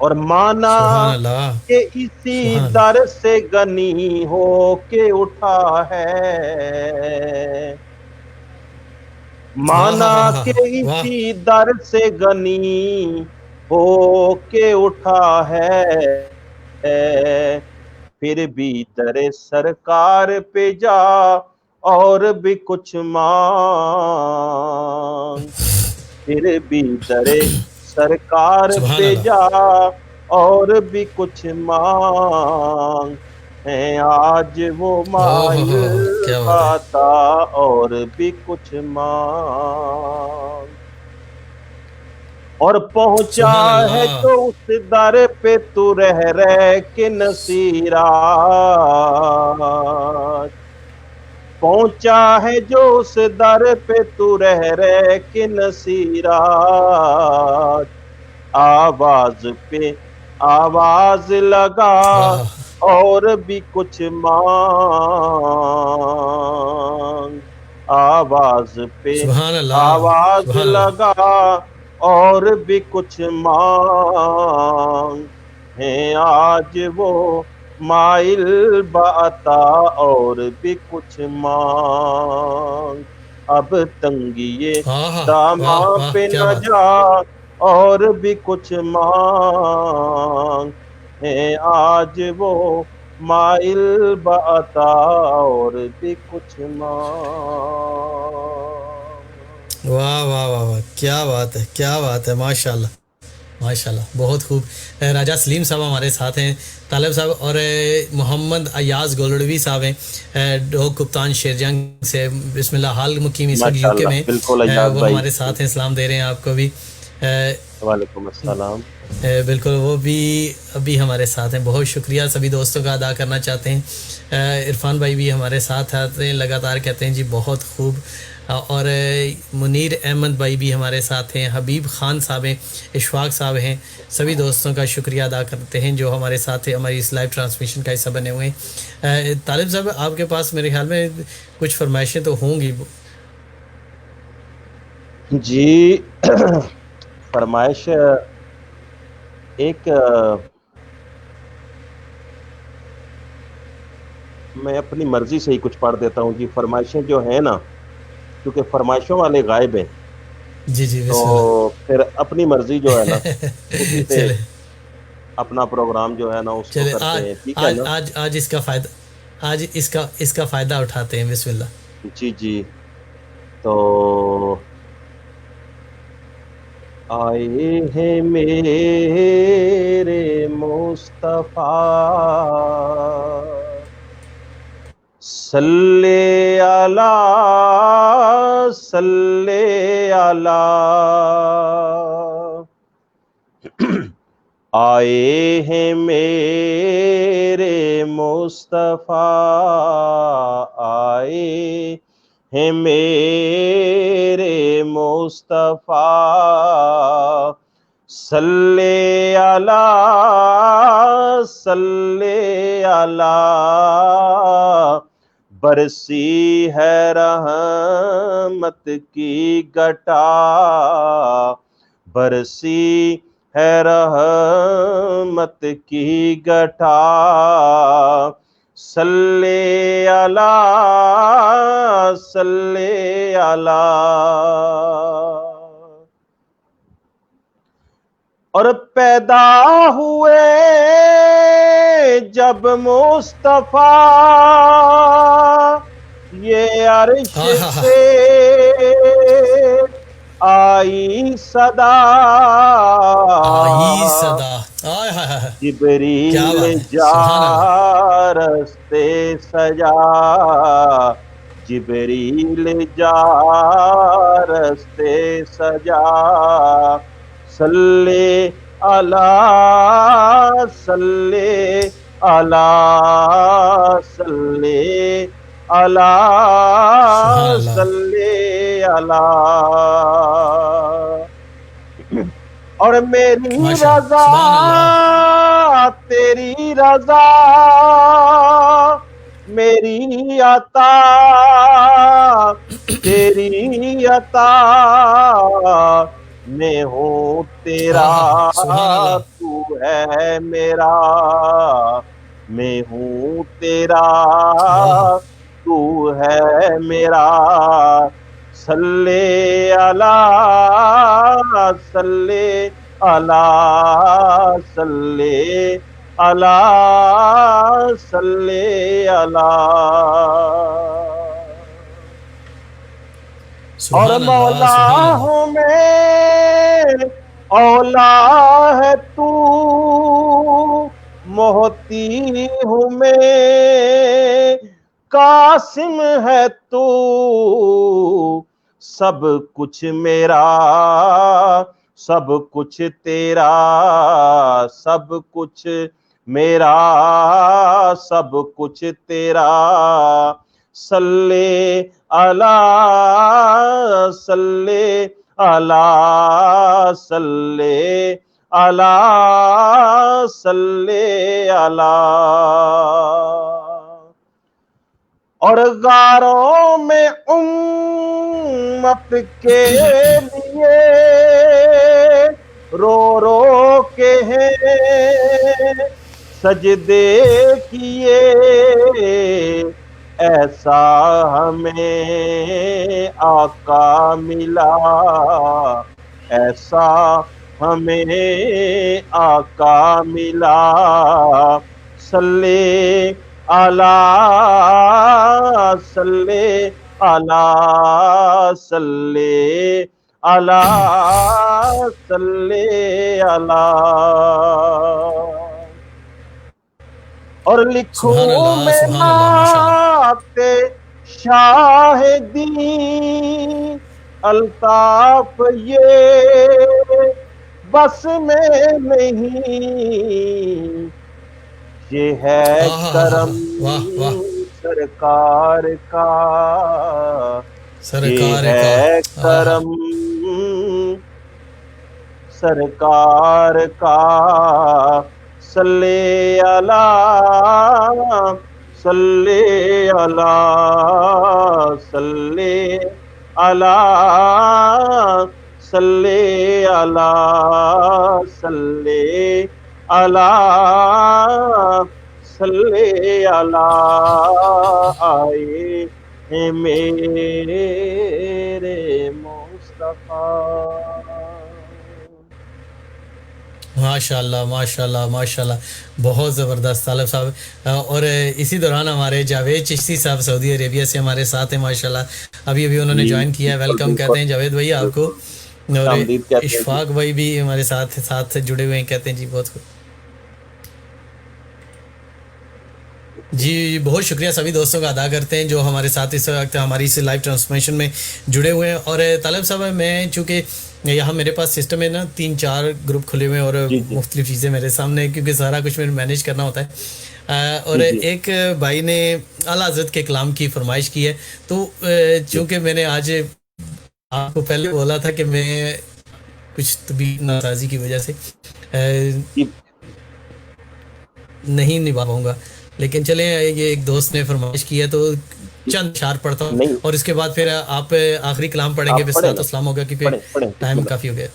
اور مانا سبحان اللہ کہ اسی سبحان اللہ در سے غنی ہو کے اٹھا ہے، مانا کہ واہ اسی در سے غنی ہو کے اٹھا ہے، پھر بھی در سرکار پہ جا اور بھی کچھ مانگ، پھر بھی در سرکار سبحان پہ اللہ جا اور بھی کچھ مانگ، ہیں آج وہ مائل کیا بات ہے باتا اور بھی کچھ مانگ، اور پہنچا سبحان ہے اللہ جو اس در پہ تو رہ کے نصیرات، پہنچا ہے جو اس در پہ تو رہ کے نصیرات، آواز پہ آواز لگا واہ اور بھی کچھ مانگ، آواز پہ سبحان اللہ آواز سبحان اللہ لگا اور بھی کچھ مانگ، ہیں آج وہ مائل باتا اور بھی کچھ مانگ، اب تنگیے واہ داماں واہ واہ پہ کیا نہ بات جا اور بھی کچھ مانگ، ہیں آج وہ مائل باتا اور بھی کچھ مانگ۔ واہ واہ واہ واہ کیا بات ہے کیا بات ہے ماشاء اللہ ماشاء اللہ بہت خوب راجہ سلیم صاحب ہمارے ساتھ ہیں طالب صاحب اور محمد ایاز گولڑوی صاحب ہیں ڈوگ کپتان شیرجنگ سے بسم اللہ حال مقیم اس وقت یو کے ماشاءاللہ میں بالکل ایاز وہ بھائی، ہمارے ساتھ ہیں سلام دے رہے ہیں آپ کو بھی وعلیکم السلام۔ بالکل وہ بھی ابھی ہمارے ساتھ ہیں بہت شکریہ سبھی دوستوں کا ادا کرنا چاہتے ہیں عرفان بھائی بھی ہمارے ساتھ آتے ہیں لگاتار کہتے ہیں جی بہت خوب اور منیر احمد بھائی بھی ہمارے ساتھ ہیں حبیب خان صاحب ہیں اشفاق صاحب ہیں سبھی دوستوں کا شکریہ ادا کرتے ہیں جو ہمارے ساتھ ہیں ہماری اس لائیو ٹرانسمیشن کا حصہ بنے ہوئے ہیں طالب صاحب آپ کے پاس میرے خیال میں کچھ فرمائشیں تو ہوں گی جی فرمائش ایک میں اپنی مرضی سے ہی کچھ پڑھ دیتا ہوں جی، فرمائشیں جو ہیں نا کیونکہ فرمائشوں والے غائب ہیں جی جی تو بسم اللہ پھر اپنی مرضی جو ہے نا اسی سے چلے اپنا پروگرام جو ہے نا اس کو چلے کرتے ہیں، ٹھیک ہے نا؟ آج اس کا فائدہ آج اس کا فائدہ اٹھاتے ہیں بسم اللہ جی جی تو آئے ہیں میرے مصطفیٰ صلی علی صلی علی، آئے ہیں میرے مصطفیٰ آئے ہیں میرے مصطفیٰ صلی علی صلی علی، برسی ہے رحمت کی گٹا برسی ہے رحمت کی گٹا، صلی علی صلی علی، اور پیدا ہوئے جب مصطفیٰ یہ عرش سے آئی صدا جبریل جا رستے سجا جبریل جا رستے سجا، صلی علی صلی علی صلی علی صلی علی، اور میری رضا تیری رضا میری عطا تیری عطا میں ہوں تیرا تو ہے میرا میں ہوں تیرا تو ہے میرا صلی اللہ صلی اللہ صلی اللہ صلی اللہ اور سبحان اللہ مولا سبحان اللہ ہوں میں اولا ہے تو محتی ہوں میں قاسم ہے تو سب کچھ میرا سب کچھ تیرا سب کچھ میرا سب کچھ تیرا صلی اللہ صلی اللہ صلی اللہ صلی اللہ اور غاروں میں امت کے لیے رو رو کے ہیں سجدے کیے ایسا ہمیں آقا ملا ایسا ہمیں آقا ملا صلی اللہ صلی اللہ صلی اللہ صلی اللہ اور لکھوں سبحان اللہ میں سبحان اللہ ماشاء نعت شاہدی الطاف یہ بس میں نہیں یہ ہے کرم واہ واہ سرکار کا یہ سرکار ہے کا کرم سرکار کا صلی اللہ صلی اللہ صلی اللہ صلی اللہ صلی اللہ صلی اللہ آئے ہیں میرے مصطفیٰ ماشاء اللہ ماشاء اللہ ماشاء اللہ بہت زبردست طالب صاحب اور اسی دوران ہمارے جاوید چشتی صاحب سعودی عربیہ سے ہمارے ساتھ ہیں ماشاء اللہ ابھی انہوں نے جوائن کیا ہے ویلکم کہتے ہیں جاوید بھائی آپ کو اور اشفاق بھائی بھی ہمارے ساتھ جڑے ہوئے ہیں کہتے ہیں جی بہت جی بہت شکریہ سبھی دوستوں کا ادا کرتے ہیں جو ہمارے ساتھ اس وقت ہماری اس لائیو ٹرانسمیشن میں جڑے ہوئے ہیں اور طالب صاحب میں چونکہ یہاں میرے پاس سسٹم ہے نا 3-4 گروپ کھلے ہوئے ہیں اور مختلف چیزیں میرے سامنے کیونکہ سارا کچھ میں مینیج کرنا ہوتا ہے اور ایک بھائی نے اعلیٰ حضرت کے کلام کی فرمائش کی ہے تو چونکہ میں نے آج آپ کو پہلے بولا تھا کہ میں کچھ طبیعی ناسازی کی وجہ سے نہیں نبھا پاؤں گا لیکن چلیں یہ ایک دوست نے فرمائش کی ہے تو چند اشعار پڑھتا ہوں اور اس کے بعد پھر آپ آخری کلام پڑھیں گے پھر صلاۃ اسلام ہوگا کیونکہ ٹائم کافی ہو گیا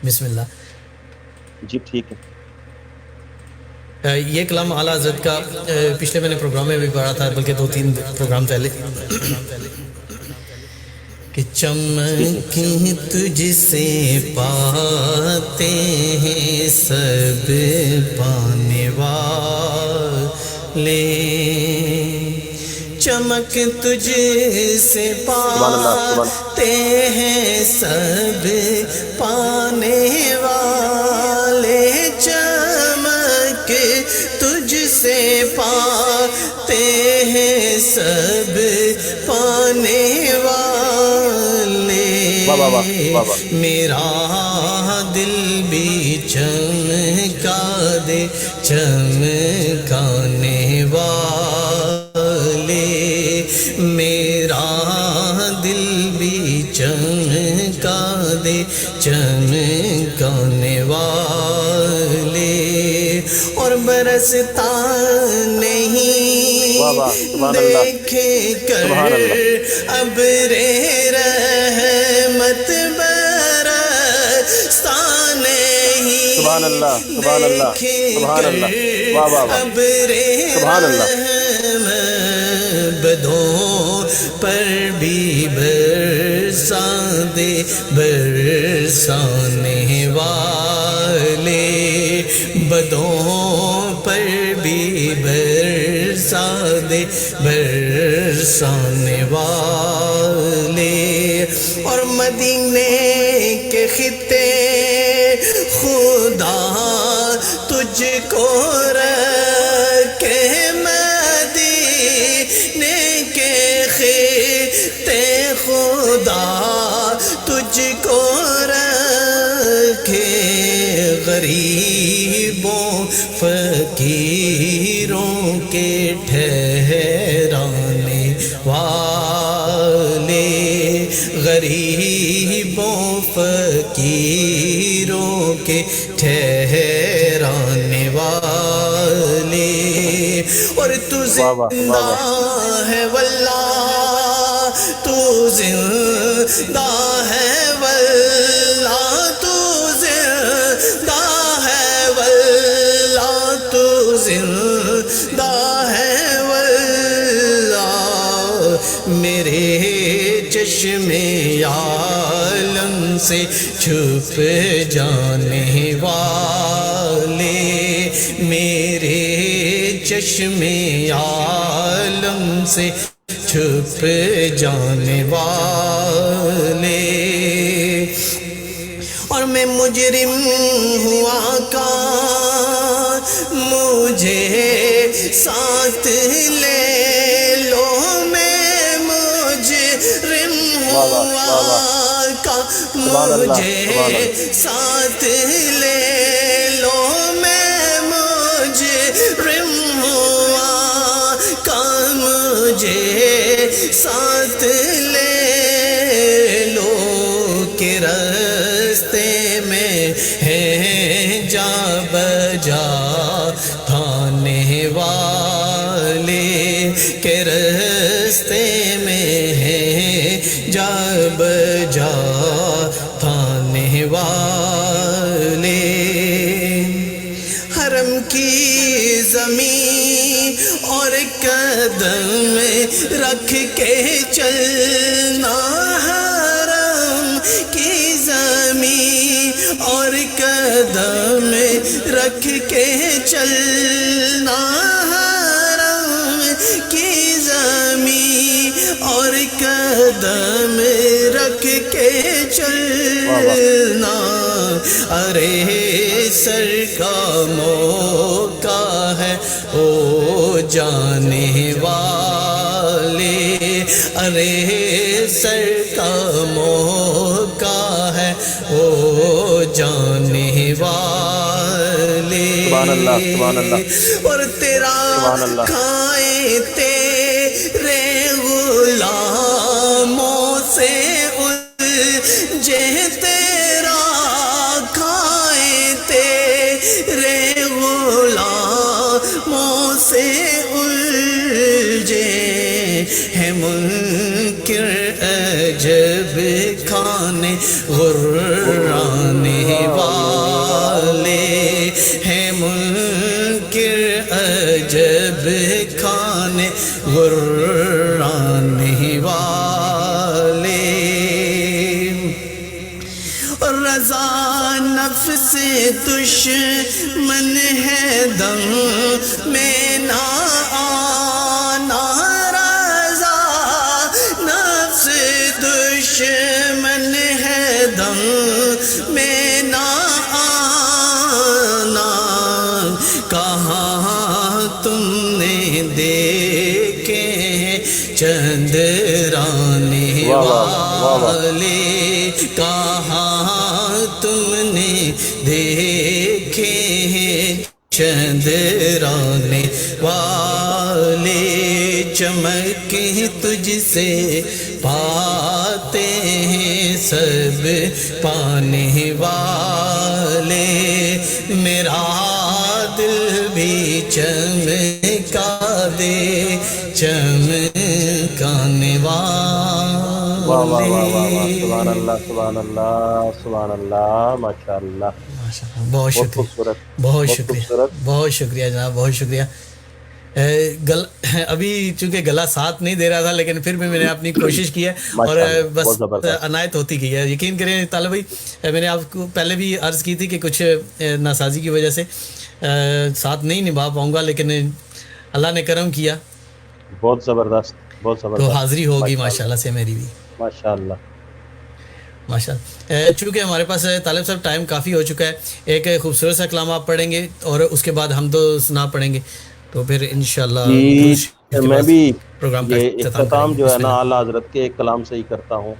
بسم اللہ جی ٹھیک ہے یہ کلام اعلیٰ حضرت کا پچھلے میں نے پروگرام میں بھی پڑھا تھا بلکہ 2-3 پروگرام پہلے کہ چمکی تجھ سے پاتے ہیں سب پانے والے چمک تجھ سے پاتے ہیں سب پانے والے چمک تجھ سے پاتے ہیں سب پانے والے میرا دل بھی چمکا دے چمکانے والے میرا دل بھی چمکا دے چمکانے والے اور برستا نہیں دیکھے کر اب رے رحمت برستا نہیں سبحان اللہ سبحان اللہ سبحان اللہ واہ واہ واہ سبحان اللہ بدوں پر بھی برسا دے برسانے والے بدوں پر بھی برسا دے برسانے والے اور مدینے کے خطے خدا تجھ کو رکھے مدینے کے خطے خدا تجھ کو رکھے غریبوں فقیروں کے ٹھہرانے والے غریبوں فقیروں کے ٹھہرانے والے اور تو زندہ ہے واللہ تو زندہ ہے واللہ تو زندہ ہے واللہ تو زندہ ہے واللہ میرے چشم عالم سے چھپ جانے والے میرے چشم عالم سے چھپ جانے والے اور میں مجرم ہوا کا مجھے ساتھ لے لو میں مجرم ہوا کا مجھے ساتھ لے لو میں مجرم ہوا کا مجھے ساتھ لے لو کہ راستے میں ہے جا بجا تھانے والے کہ راستے میں ہے جا بجا تھانے والے حرم کی زمین اور قدم رکھ کے چلنا حرم کی زمین اور قدم رکھ کے چلنا حرم کی زمین اور قدم رکھ کے چلنا ارے سر کا موقع ہے او جانے والے ارے سر کا موقع ہے او جانے والے سبحان اللہ سبحان اللہ اور تیرا سبحان اللہ کھائے تیرے غلاموں سے الجھے تیرا کھائے تیرے غلاموں سے الجھے ہے منکر عجب کھانے غرانے والے ہے منکر عجب کھانے غرانے والے اور رضا نفس دشمن ہے دم میں نہ آنا رضا نفس دشمن ہے دم میں نہ آنا کہاں تم نے دیکھے چندرانے والے کہاں تم نے دیکھے چندرانے والے چمکے تجھ سے پاتے ہیں سب پانے والے میرا دل بھی چمکا دے چمکانے والے واہ واہ بولے. واہ واہ واہ، سبحان اللہ سبحان اللہ سبحان اللہ، ماشاء اللہ، ماشاء اللہ، بہت بہت شکریہ، خوبصورت، بہت بہت شکریہ، خوبصورت. بہت شکریہ جناب، بہت شکریہ. ابھی چونکہ گلا ساتھ نہیں دے رہا تھا، لیکن پھر بھی میں نے اپنی کوشش کی ہے، اور ماشاء اللہ، بس بہت زبردست. عنایت ہوتی گئی ہے. یقین کریں طالب بھائی، میں نے آپ کو پہلے بھی عرض کی تھی کہ کچھ ناسازی کی وجہ سے ساتھ نہیں نبھا پاؤں گا، لیکن اللہ نے کرم کیا بہت زبردست، بہت تو زبردست. حاضری ہوگی ماشاء ماشاء اللہ اللہ سے میری بھی. ماشاء اللہ. ماشاء اللہ. چونکہ ہمارے پاس طالب صاحب ٹائم کافی ہو چکا ہے، ایک خوبصورت سا کلام آپ پڑھیں گے اور اس کے بعد ہم تو سنا پڑھیں گے، تو پھر انشاءاللہ جی، درود شریف کے میں بعد بھی پروگرام کا یہ اختتام کریں اختتام گے. جو ہے بسم نا اللہ، اعلیٰ حضرت کے ایک کلام سے ہی کرتا ہوں.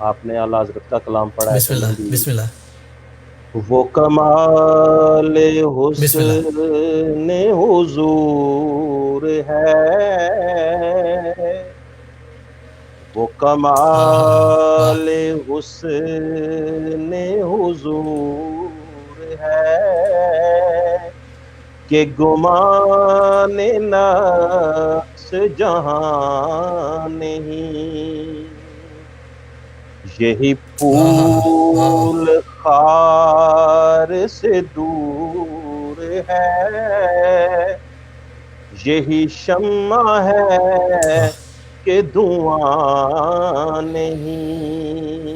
آپ نے اعلیٰ حضرت کا کلام پڑھا ہے بسم تو میں اللہ، بھی. بسم اللہ، وہ کمال بسم اللہ. حسن حضور ہے، وہ ہاں ہاں ہاں، واہ، کمال حسن حضور ہے کہ گمان نفس جہاں نہیں. یہی واہ ہاں ہاں، واہ واہ، پھول خار سے دور ہے، یہی شمع ہے واہ، کہ دھواں نہیں.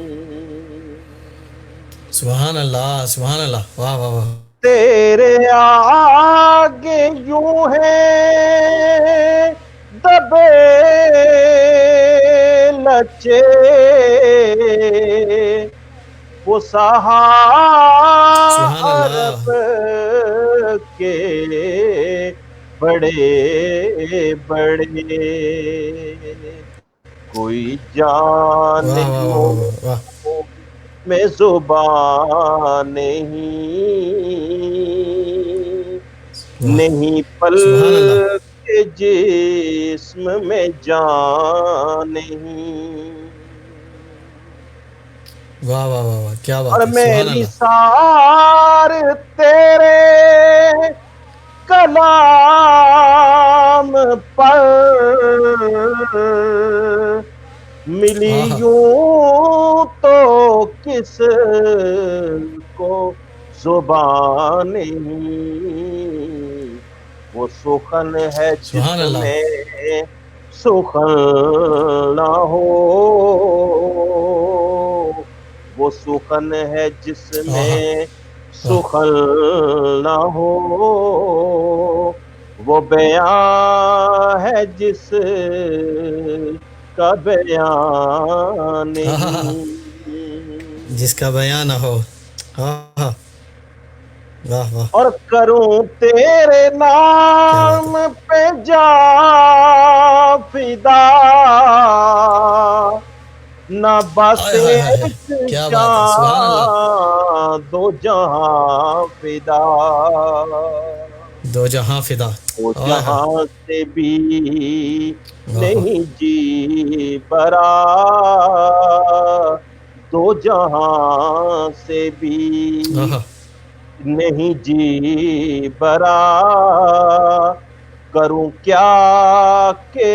سبحان اللہ، سبحان اللہ، واہ واہ واہ. تیرے آگے یوں ہے دبے لچے، وہ سبحان اللہ، صحارب کے بڑے بڑے، کوئی جان واہ واہ واہ واہ واہ، میں زبان نہیں، واہ، نہیں پل سبحان اللہ، کے جسم میں جان نہیں، واہ واہ واہ واہ، کیا اور بات ہے، سبحان میری اللہ. سار تیرے کلام پر ملی ہاں ہاں، یوں تو کس کو زبان نہیں. وہ سخن ہے جس سبحان اللہ. میں سخن نہ ہو، وہ سخن ہے جس ہاں ہاں، میں واہ، سخن نہ ہو، وہ بیان ہے جس کا بیان ہاں ہاں ہاں، نہیں. جس کا بیان نہ ہو. ہاں ہاں، واہ واہ، اور کروں تیرے کیا بات ہے. نام پہ جا فدا، نہ بس ہائے ہائے ہائے ہائے، ایک کیا بات ہے، سبحان اللہ. جان دو جہاں فدا، دو جہاں فدا. وہ ہائے ہائے، جہاں سے بھی واہ واہ، نہیں جی برا، دو جہاں سے بھی ہاں ہاں، نہیں جی برا. کروں کیا کہ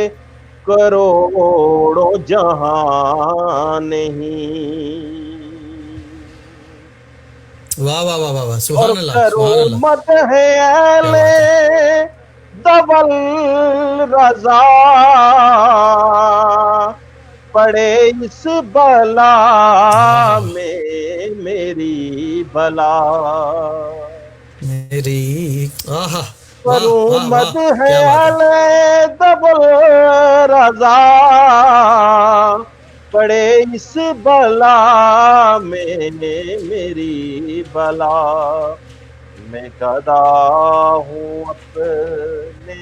کروڑوں جہاں نہیں، واہ واہ واہ واہ واہ، اور سبحان اللہ، سبحان کروں اللہ، مدح اہل کیا بات ہے. دول رضا، پڑے اس بلا واہ واہ واہ، میں میری بلا. میری آہا، واہ کروں واہ واہ، مدح کیا بات ہے. اہل دول رضا، پڑے اس بلا میں میری بلا. میں گدا ہوں اپنے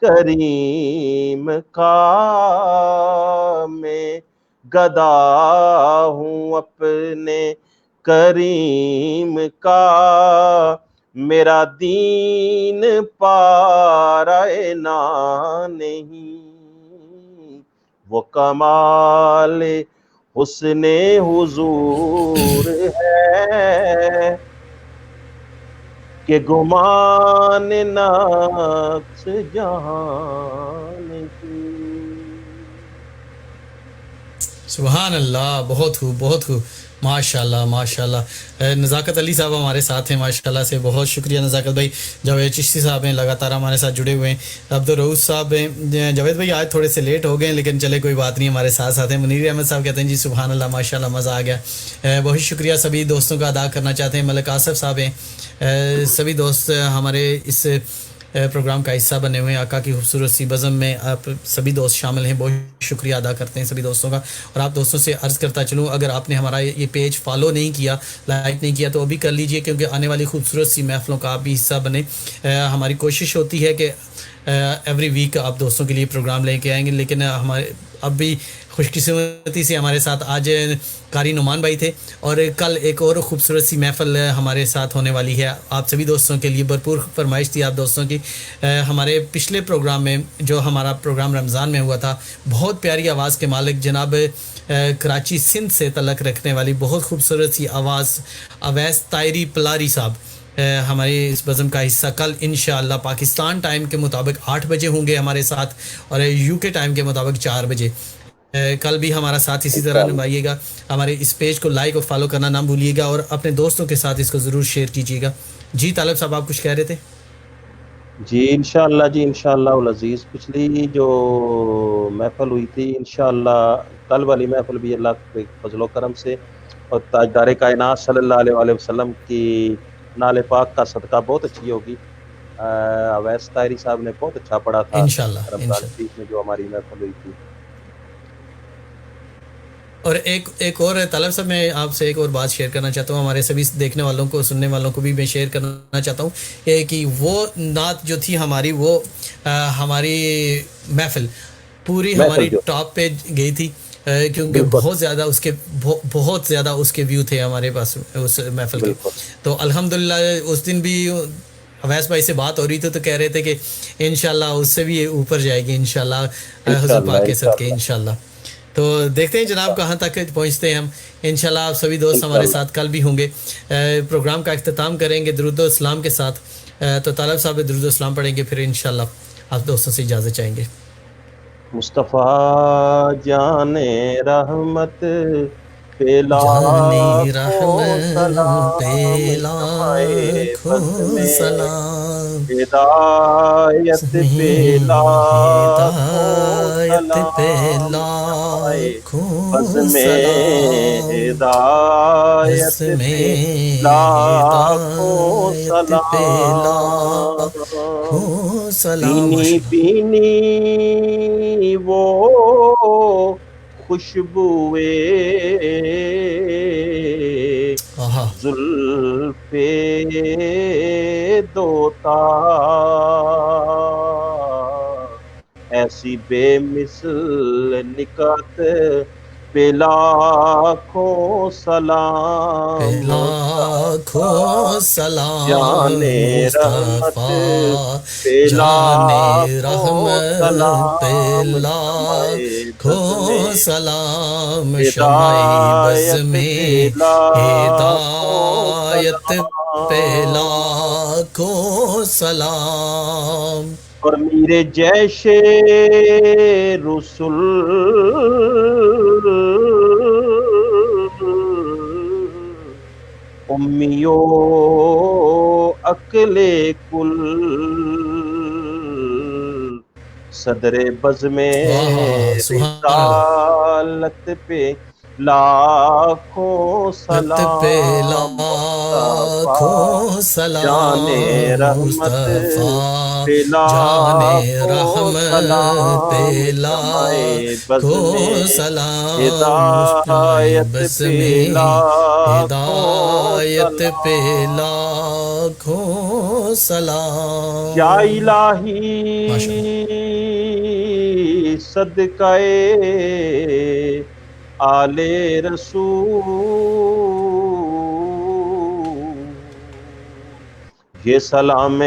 کریم کا، میں گدا ہوں اپنے کریم کا، میرا دین پارائے نہ نہیں. وہ کمال حسن حضور ہے کہ گمان نفس جہاں نہیں. سبحان اللہ، بہت خوب بہت خوب، ماشاء اللہ ماشاء اللہ۔ نزاکت علی صاحب ہمارے ساتھ ہیں ماشاء اللہ سے، بہت شکریہ نزاکت بھائی۔ جاوید چشتی صاحب ہیں لگاتار ہمارے ساتھ جڑے ہوئے ہیں۔ عبدالرؤوف صاحب ہیں۔ جاوید بھائی آج تھوڑے سے لیٹ ہو گئے ہیں لیکن چلے کوئی بات نہیں، ہمارے ساتھ ساتھ ہیں۔ منیر احمد صاحب کہتے ہیں جی سبحان اللہ ماشاء اللہ مزہ آ گیا۔ بہت شکریہ سبھی دوستوں کا ادا کرنا چاہتے ہیں۔ ملک آصف صاحب ہیں۔ سبھی دوست ہمارے اس پروگرام کا حصہ بنے ہوئے ہیں، آقا کی خوبصورت سی بزم میں آپ سبھی دوست شامل ہیں، بہت شکریہ ادا کرتے ہیں سبھی دوستوں کا۔ اور آپ دوستوں سے عرض کرتا چلوں، اگر آپ نے ہمارا یہ پیج فالو نہیں کیا، لائک نہیں کیا تو ابھی کر لیجئے، کیونکہ آنے والی خوبصورت سی محفلوں کا آپ بھی حصہ بنیں۔ ہماری کوشش ہوتی ہے کہ ایوری ویک آپ دوستوں کے لیے پروگرام لے کے آئیں گے، لیکن ہمارے اب بھی خوش قسمتی سے ہمارے ساتھ آج قاری نعمان بھائی تھے، اور کل ایک اور خوبصورت سی محفل ہمارے ساتھ ہونے والی ہے۔ آپ سبھی دوستوں کے لیے بھرپور فرمائش تھی آپ دوستوں کی۔ ہمارے پچھلے پروگرام میں جو ہمارا پروگرام رمضان میں ہوا تھا، بہت پیاری آواز کے مالک جناب کراچی سندھ سے تعلق رکھنے والی بہت خوبصورت سی آواز اویس طاہری پلاری صاحب ہمارے اس بزم کا حصہ کل انشاءاللہ پاکستان ٹائم کے مطابق 8 بجے ہوں گے ہمارے ساتھ، اور یو کے ٹائم کے مطابق 4 بجے۔ کل بھی ہمارا ساتھ اسی طرح نبھائیے گا۔ ہمارے اس پیج کو لائک اور فالو کرنا نہ بھولیے گا، اور اپنے دوستوں کے ساتھ اس کو ضرور شیئر کیجیے گا۔ جی طالب صاحب آپ کچھ کہہ رہے تھے؟ جی انشاءاللہ العزیز، پچھلی جو محفل ہوئی تھی انشاءاللہ کل والی محفل بھی اللہ کے فضل و کرم سے اور تاجدار کائنات صلی اللہ علیہ وآلہ وسلم کی نال پاک کا صدقہ بہت اچھی ہوگی۔ اویس طاہری صاحب نے بہت اچھا پڑھا تھا انشاءاللہ رمضان شریف میں جو ہماری محفل ہوئی تھی۔ اور ایک اور طالب صاحب، میں آپ سے ایک اور بات شیئر کرنا چاہتا ہوں، ہمارے سبھی دیکھنے والوں کو سننے والوں کو بھی میں شیئر کرنا چاہتا ہوں کہ وہ نعت جو تھی ہماری، وہ ہماری محفل پوری ہماری ٹاپ پہ گئی تھی، کیونکہ بہت زیادہ اس کے ویو تھے ہمارے پاس اس محفل کے۔ تو الحمدللہ اس دن بھی اویس بھائی سے بات ہو رہی تھی تو کہہ رہے تھے کہ انشاءاللہ اس سے بھی اوپر جائے گی انشاءاللہ حضور پاک کے صدقے انشاءاللہ۔ تو دیکھتے ہیں جناب کہاں تک پہنچتے ہیں ہم انشاءاللہ۔ آپ سبھی دوست ہمارے ساتھ کل بھی ہوں گے۔ پروگرام کا اختتام کریں گے درود و اسلام کے ساتھ۔ تو طالب صاحب درود و اسلام پڑھیں گے، پھر انشاءاللہ آپ دوستوں سے اجازت چاہیں گے۔ مصطفیٰ جان رحمت پہ لاکھوں سلام، ہدایت پہ لاکھوں بزم ہدایت پہ لاکھوں سلام، بینی بینی وہ خوشبوئے زلف دوتا، ایسی بے مثل نکات پہ لاکھوں سلام، لاکھوں سلام جان رحمت پہ لاکھوں سلام، لاکھوں سلام، شمع بزم ہدایت پہ لاکھوں سلام۔ اور میرے جیسے رسول امیو عقل کل، صدر بزم رسالت پہ لاکھوں سلام، لاکھوں سلام، جان رحمت پہ لاکھوں سلام، ہدایت پہ لاکھوں سلام۔ یا الہی صدقہ آل رسول، یہ سلام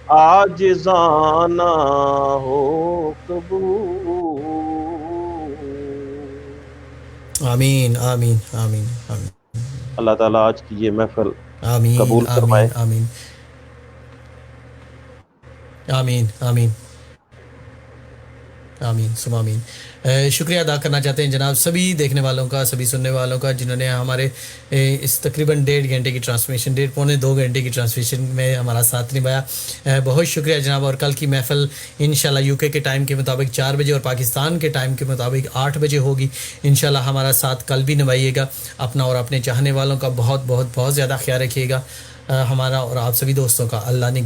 عاجزانہ ہو قبول۔ آمین آمین آمین آمین۔ اللہ تعالیٰ آج کی یہ محفل آمین قبول فرمائے۔ آمین آمین آمین۔ آمین ثم آمین۔ شکریہ ادا کرنا چاہتے ہیں جناب سبھی دیکھنے والوں کا، سبھی سننے والوں کا، جنہوں نے ہمارے اس تقریباً 1.5 گھنٹے کی ٹرانسمیشن، 1.5 پونے 2 گھنٹے کی ٹرانسمیشن میں ہمارا ساتھ نبھایا۔ بہت شکریہ جناب۔ اور کل کی محفل انشاءاللہ UK کے ٹائم کے مطابق 4 بجے اور پاکستان کے ٹائم کے مطابق 8 بجے ہوگی۔ انشاءاللہ ہمارا ساتھ کل بھی نبھائیے گا۔ اپنا اور اپنے چاہنے والوں کا بہت بہت بہت زیادہ خیال رکھیے گا، ہمارا اور آپ سبھی دوستوں کا۔ اللہ نے